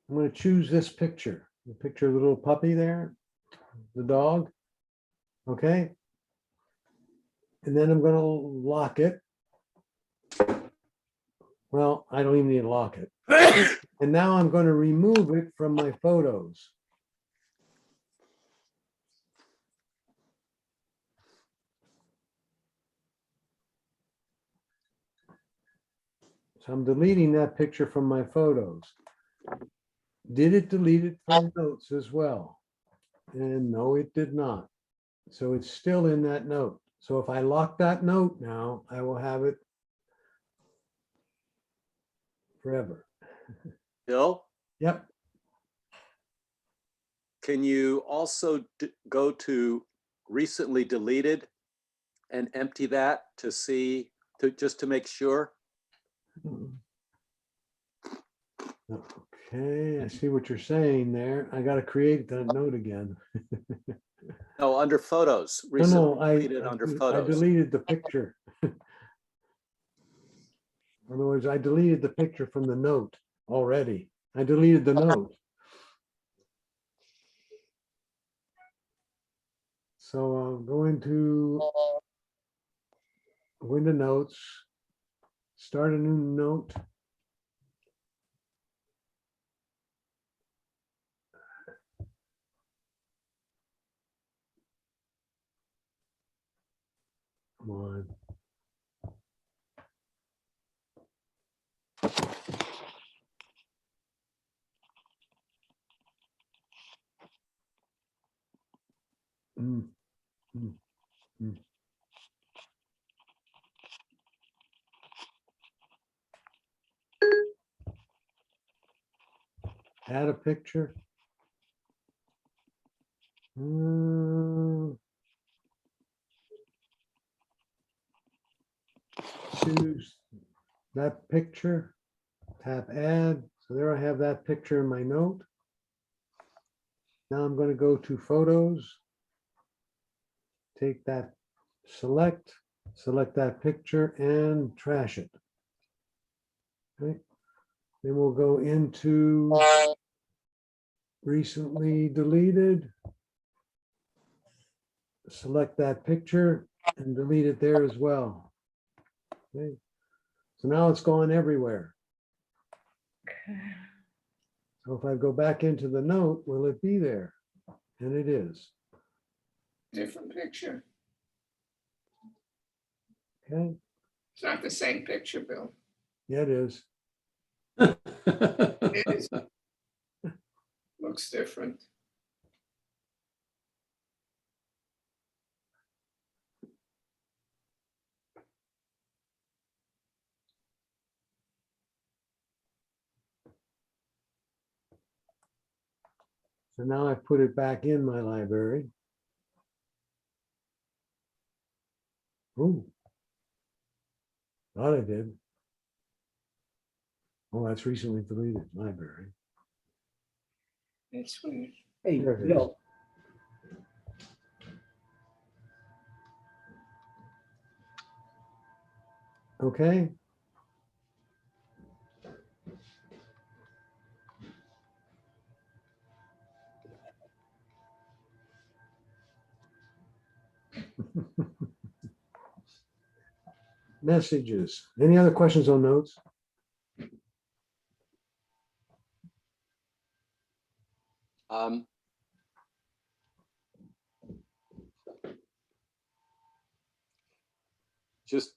A: I'm going to choose this picture, the picture of the little puppy there, the dog. Okay. And then I'm going to lock it. Well, I don't even need to lock it. And now I'm going to remove it from my photos. So I'm deleting that picture from my photos. Did it delete it from notes as well? And no, it did not. So it's still in that note. So if I lock that note now, I will have it forever.
C: Bill,
A: Yep.
C: can you also go to recently deleted and empty that to see, just to make sure?
A: Okay, I see what you're saying there. I got to create that note again.
C: No, under photos,
A: No,
C: recently
A: no,
C: deleted under
A: I
C: photos.
A: deleted the picture. In other words, I deleted the picture from the note already. I deleted the note. So I'll go into notes, start a new note. Come on. Mm, mm, mm. Add a picture. Choose that picture, tap add. So there I have that picture in my note. Now I'm going to go to photos. Take that, select that picture and trash it. Okay. Then we'll go into recently deleted. Select that picture and delete it there as well. Okay. So now it's gone everywhere. So if I go back into the note, will it be there? And it is.
J: Different picture.
A: Okay.
J: It's not the same picture, Bill.
A: Yeah, it is.
J: It is. Looks different.
A: So now I've put it back in my library. Oh, thought I did. Oh, that's recently deleted library.
J: It's weird.
N: Hey,
A: There it is.
N: Bill,
A: Okay. Messages. Any other questions on notes?
C: Um, just,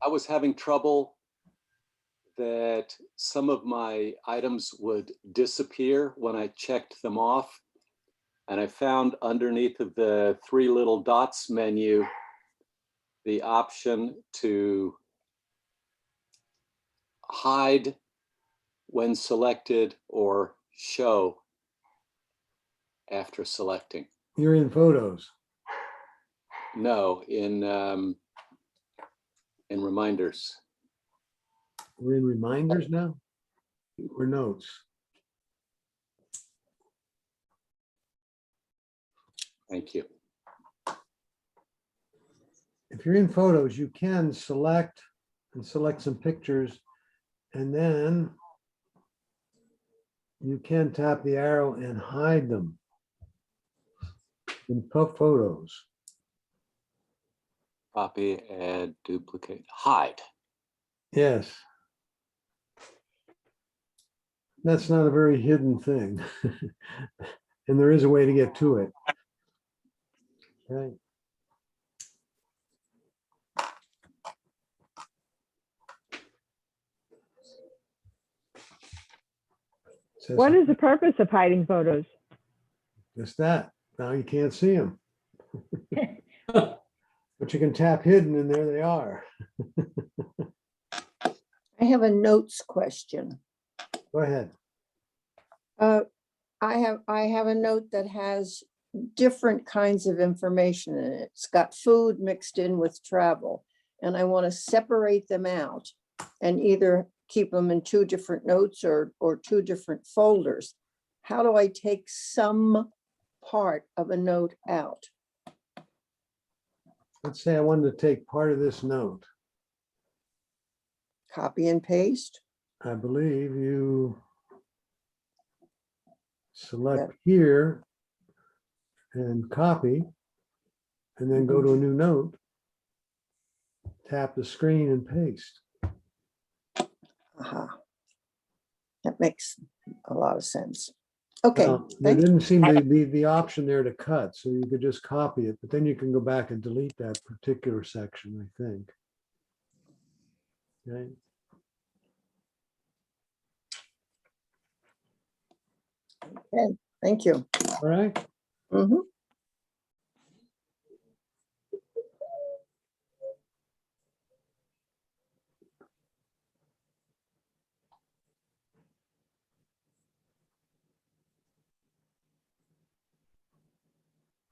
C: I was having trouble that some of my items would disappear when I checked them off. And I found underneath of the three little dots menu, the option to hide when selected or show after selecting.
A: You're in photos.
C: No, in reminders.
A: We're in reminders now? Or notes?
C: Thank you.
A: If you're in photos, you can select some pictures, and then you can tap the arrow and hide them in photos.
C: Copy, add, duplicate, hide.
A: Yes. That's not a very hidden thing. And there is a way to get to it. Okay.
B: What is the purpose of hiding photos?
A: Just that. Now you can't see them. But you can tap hidden and there they are.
F: I have a notes question.
A: Go ahead.
F: I have a note that has different kinds of information in it. It's got food mixed in with travel, and I want to separate them out and either keep them in two different notes or two different folders. How do I take some part of a note out?
A: Let's say I wanted to take part of this note.
F: Copy and paste?
A: I believe you select here and copy, and then go to a new note, tap the screen and paste.
F: Aha. That makes a lot of sense. Okay.
A: Now, there didn't seem to be the option there to cut, so you could just copy it, but then you can go back and delete that particular section, I think. Okay.
F: Okay, thank you.
A: All right.
F: Mhm.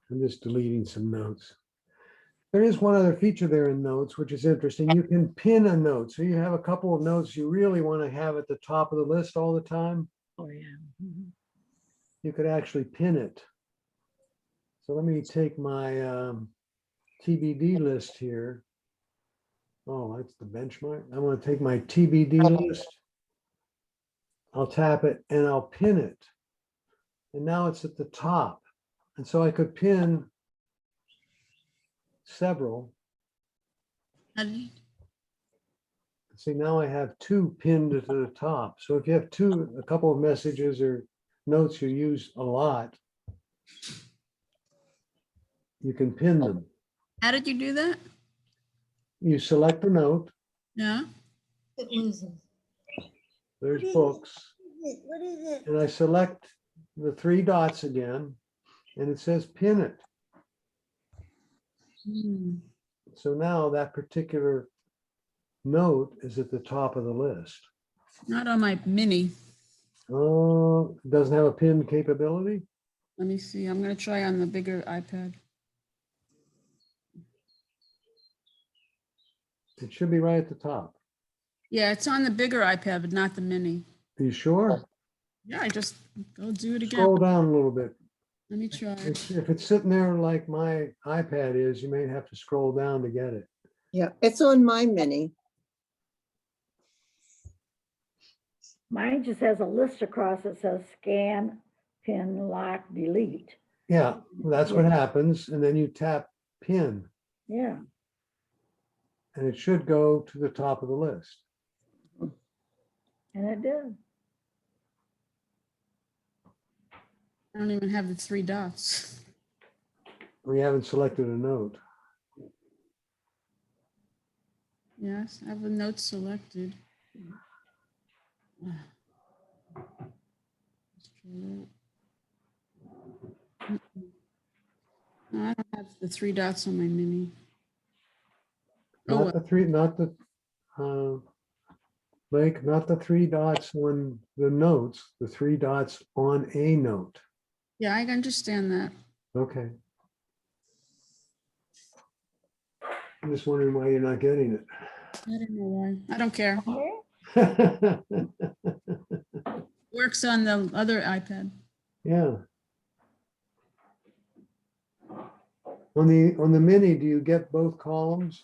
A: I'm just deleting some notes. There is one other feature there in notes, which is interesting. You can pin a note. So you have a couple of notes you really want to have at the top of the list all the time.
L: Oh, yeah. Mhm.
A: You could actually pin it. So let me take my TBD list here. Oh, that's the benchmark. I'm going to take my TBD list. I'll tap it and I'll pin it. And now it's at the top. And so I could pin several.
I: How did you-
A: See, now I have two pinned to the top. So if you have a couple of messages or notes you use a lot, you can pin them.
I: How did you do that?
A: You select a note,
I: Yeah.
A: there's books,
L: What is it?
A: and I select the three dots again, and it says pin it.
I: Hmm.
A: So now that particular note is at the top of the list.
I: Not on my mini.
A: Oh, it doesn't have a pin capability?
I: Let me see. I'm gonna try on the bigger iPad.
A: It should be right at the top.
I: Yeah, it's on the bigger iPad, but not the mini.
A: Are you sure?
I: Yeah, I just go do it again.
A: Scroll down a little bit.
I: Let me try.
A: If it's sitting there like my iPad is, you may have to scroll down to get it.
F: Yeah, it's on my mini.
L: Mine just has a list across it says scan, pin, lock, delete.
A: Yeah, that's what happens. And then you tap pin,
L: Yeah.
A: and it should go to the top of the list.
L: And it did.
I: I don't even have the three dots.
A: We haven't selected a note.
I: Yes, I have the notes selected. No, I don't have the three dots on my mini. Oh,
A: Not the three, not the, Blake, not the three dots on the notes, the three dots on a note.
I: yeah, I understand that.
A: Okay. I'm just wondering why you're not getting it.
I: I don't know why. I don't care. Works on the other iPad.
A: Yeah. On the mini, do you get both columns?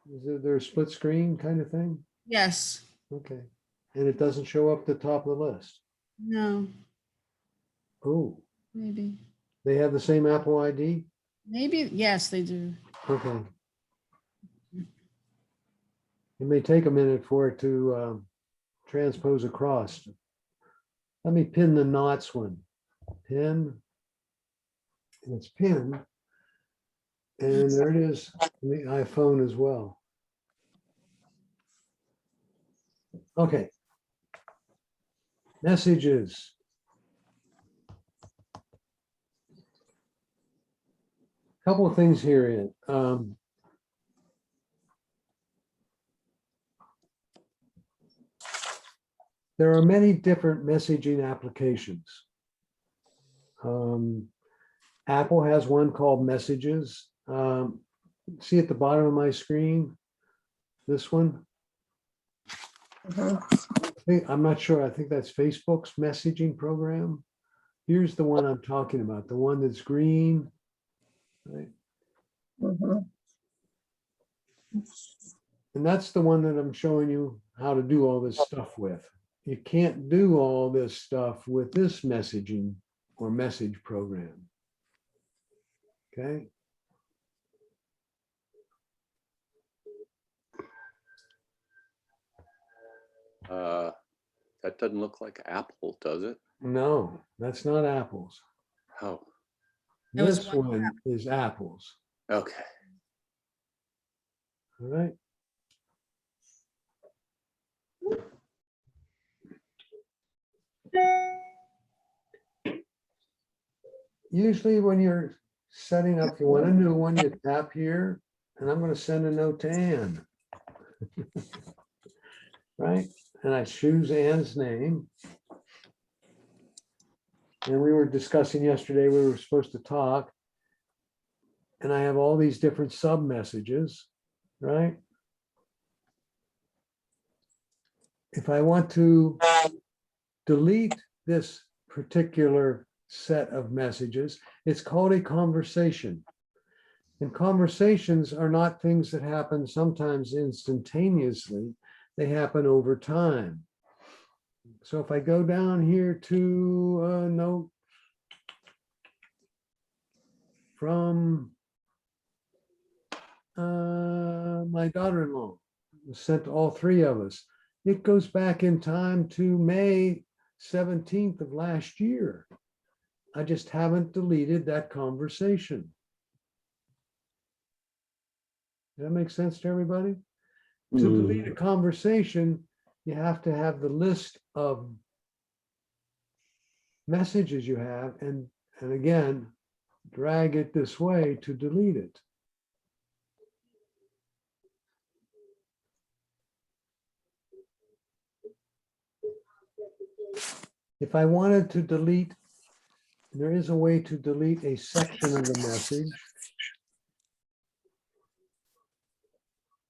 A: Is there a split screen kind of thing?
I: Yes.
A: Okay. And it doesn't show up the top of the list?
I: No,
A: Oh,
I: maybe.
A: they have the same Apple ID?
I: Maybe, yes, they do.
A: Okay. It may take a minute for it to transpose across. Let me pin the knots one. Pin. And it's pinned. And there it is on the iPhone as well. Okay. Messages. Couple of things here. There are many different messaging applications. Apple has one called Messages. See at the bottom of my screen, this one? I'm not sure. I think that's Facebook's messaging program. Here's the one I'm talking about, the one that's green. Right? And that's the one that I'm showing you how to do all this stuff with. You can't do all this stuff with this messaging or message program. Okay.
C: That doesn't look like Apple, does it?
A: No, that's not Apple's.
C: Oh,
I: That was
A: This one is Apple's.
C: okay.
A: All right. Usually when you're setting up, if you want a new one, you tap here, and I'm going to send a note to Ann. Right? And I choose Ann's name. And we were discussing yesterday, we were supposed to talk. and I have all these different sub messages, right? If I want to delete this particular set of messages, it's called a conversation. And conversations are not things that happen sometimes instantaneously, they happen over time. So if I go down here to a note from my daughter-in-law, sent to all three of us, it goes back in time to May 17th of last year. I just haven't deleted that conversation. Does that make sense to everybody? To delete a conversation, you have to have the list of messages you have and again, drag it this way to delete it. If I wanted to delete, there is a way to delete a section of the message.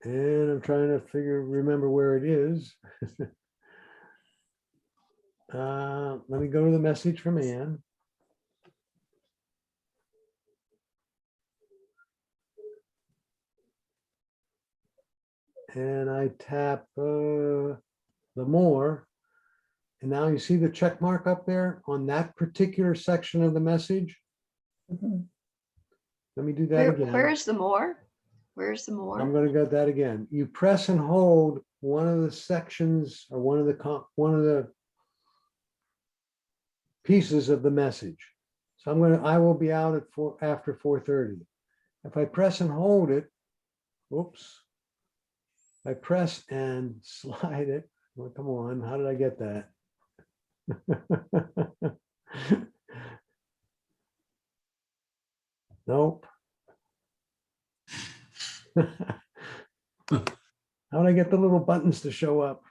A: And I'm trying to remember where it is. Let me go to the message from Anne. And I tap the more. And now you see the check mark up there on that particular section of the message.
F: Mhm.
A: Let me do that again.
G: Where's the more? Where's the more?
A: I'm going to get that again. You press and hold one of the sections or one of the pieces of the message. So I will be out at after 4:30. If I press and hold it, whoops. I press and slide it. Well, come on, how did I get that? Nope. How do I get the little buttons to show up?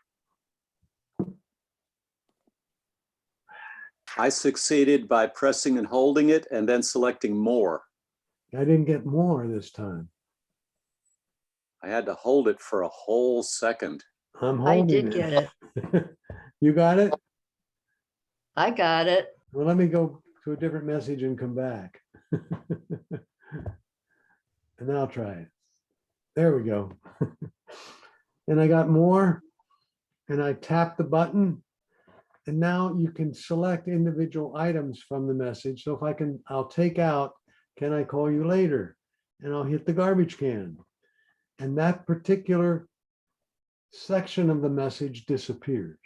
C: I succeeded by pressing and holding it and then selecting more.
A: I didn't get more this time.
C: I had to hold it for a whole second.
A: I'm
G: I
A: holding
G: did get it.
A: You got it?
G: I got it.
A: Well, let me go to a different message and come back. And I'll try it. There we go. And I got more, and I tap the button. And now you can select individual items from the message. So if I'll take out, can I call you later? And I'll hit the garbage can. And that particular section of the message disappears.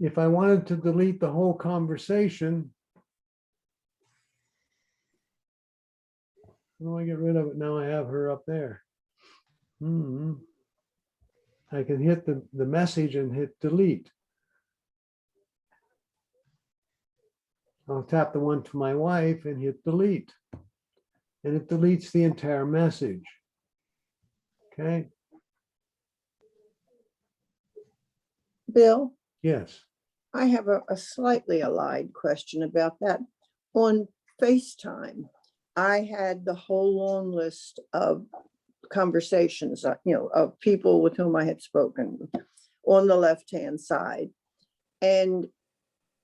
A: If I wanted to delete the whole conversation, how do I get rid of it? Now I have her up there. I can hit the message and hit delete. I'll tap the one to my wife and hit delete. And it deletes the entire message. Okay.
F: Bill,
A: Yes.
F: I have a slightly allied question about that. On FaceTime, I had the whole long list of conversations, of people with whom I had spoken on the left-hand side. And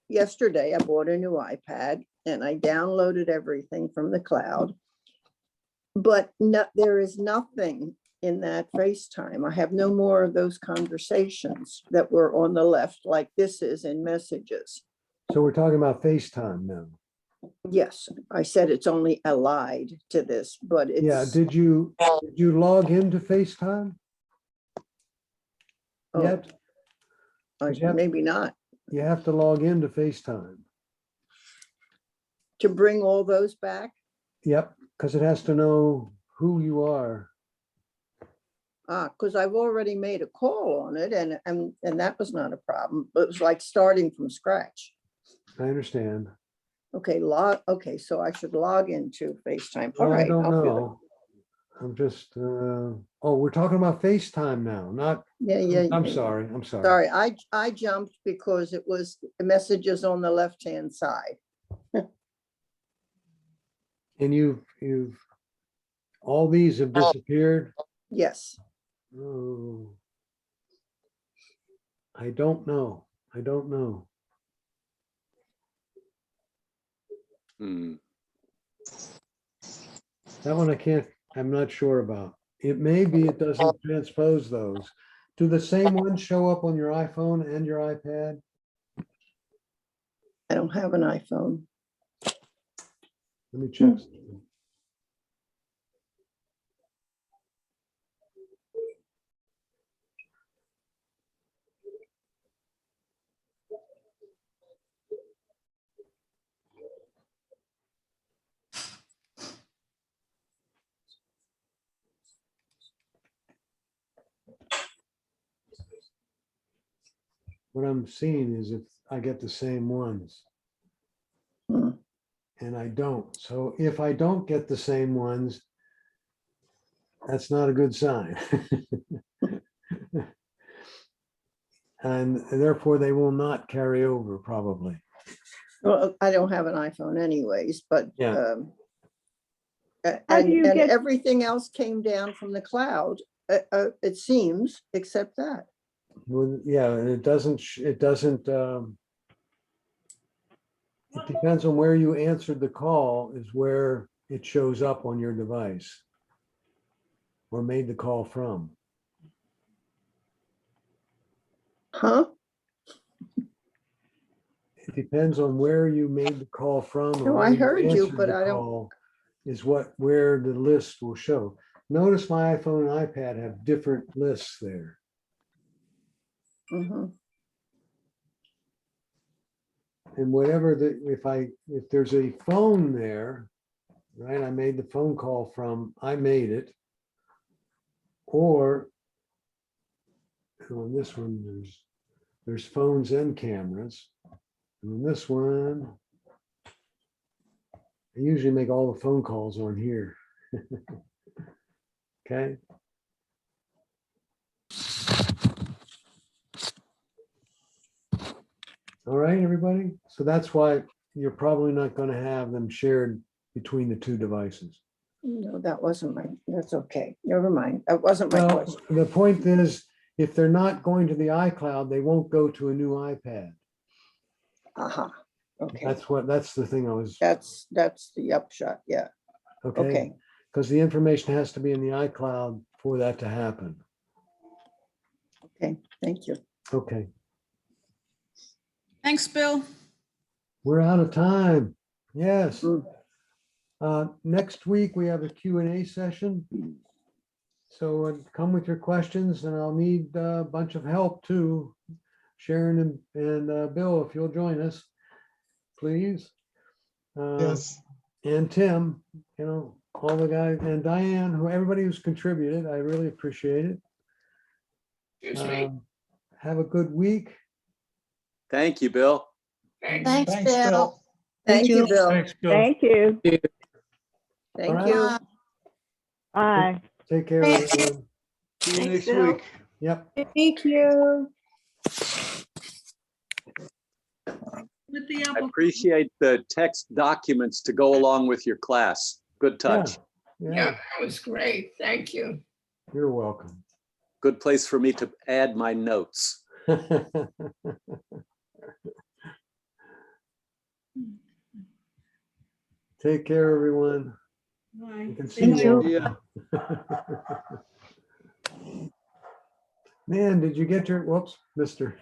F: yesterday I bought a new iPad and I downloaded everything from the cloud. But there is nothing in that FaceTime. I have no more of those conversations that were on the left like this is in messages.
A: So we're talking about FaceTime now.
F: Yes, I said it's only allied to this, but it's.
A: Yeah, did you log into FaceTime
F: Oh,
A: yet?
F: maybe not.
A: You have to log into FaceTime.
F: To bring all those back?
A: Yep, because it has to know who you are.
F: Because I've already made a call on it and that was not a problem. It was like starting from scratch.
A: I understand.
F: Okay, so I should log into FaceTime. All
A: Well, I
F: right.
A: don't
F: I'll do it.
A: know. I'm just, we're talking about FaceTime now, not,
F: Yeah.
A: I'm sorry.
F: Sorry, I jumped because it was messages on the left-hand side.
A: And you've, all these have disappeared?
F: Yes.
A: Oh. I don't know. I don't know.
C: Hmm.
A: That one I can't, I'm not sure about. It may be it doesn't transpose those. Do the same ones show up on your iPhone and your iPad?
F: I don't have an iPhone.
A: Let me check. What I'm seeing is if I get the same ones.
F: Hmm.
A: And I don't. So if I don't get the same ones, that's not a good sign. And therefore they will not carry over probably.
F: Well, I don't have an iPhone anyways, but
A: Yeah.
B: How do you
F: and
B: get-
F: everything else came down from the cloud, it seems, except that.
A: Well, yeah, and it doesn't, it depends on where you answered the call is where it shows up on your device or made the call from.
F: Huh?
A: It depends on where you made the call from. or
F: No,
A: where
F: I heard you,
A: answered
F: but
A: the
F: I don't.
A: call Is where the list will show. Notice my iPhone and iPad have different lists there.
F: Mhm.
A: And whatever if there's a phone there, right? I made the phone call from, I made it. Or on this one, there's phones and cameras. And on this one, I usually make all the phone calls on here. Okay. All right, everybody. So that's why you're probably not going to have them shared between the two devices.
F: No, that wasn't that's okay. Never mind. That wasn't my
A: Well,
F: question.
A: the point is, if they're not going to the iCloud, they won't go to a new iPad.
F: Aha. Okay.
A: That's the thing I was,
F: That's the upshot. Yeah.
A: okay?
F: Okay.
A: Because the information has to be in the iCloud for that to happen.
F: Okay. Thank you.
A: Okay,
I: Thanks, Bill.
A: we're out of time. Yes.
F: Mm.
A: Next week, we have a Q&A session. So come with your questions and I'll need a bunch of help too. Sharon and Bill, if you'll join us, please.
K: Yes.
A: And Tim, all the guys, and Diane, everybody who's contributed, I really appreciate it.
J: Excuse me.
A: Have a good week.
C: Thank you, Bill.
J: Thanks.
L: Thanks,
K: Thanks,
L: Bill.
K: Bill.
F: Thank you, Bill.
D: Thanks, Bill.
B: Thank you.
F: Thank
A: All
F: you.
A: right.
B: Bye.
A: Take care,
L: Thanks.
A: everyone.
N: See you
G: Thanks,
N: next
G: Bill.
N: week.
A: Yep.
L: Thank you.
I: With the
C: I
I: apple.
C: appreciate the text documents to go along with your class. Good touch.
J: Yeah,
A: Yeah,
J: that was great. Thank you.
A: you're welcome.
C: Good place for me to add my notes.
A: Take care, everyone.
I: Bye.
A: You can see
L: Thank
A: you
L: you.
A: all. Man, did you get your, whoops, mister.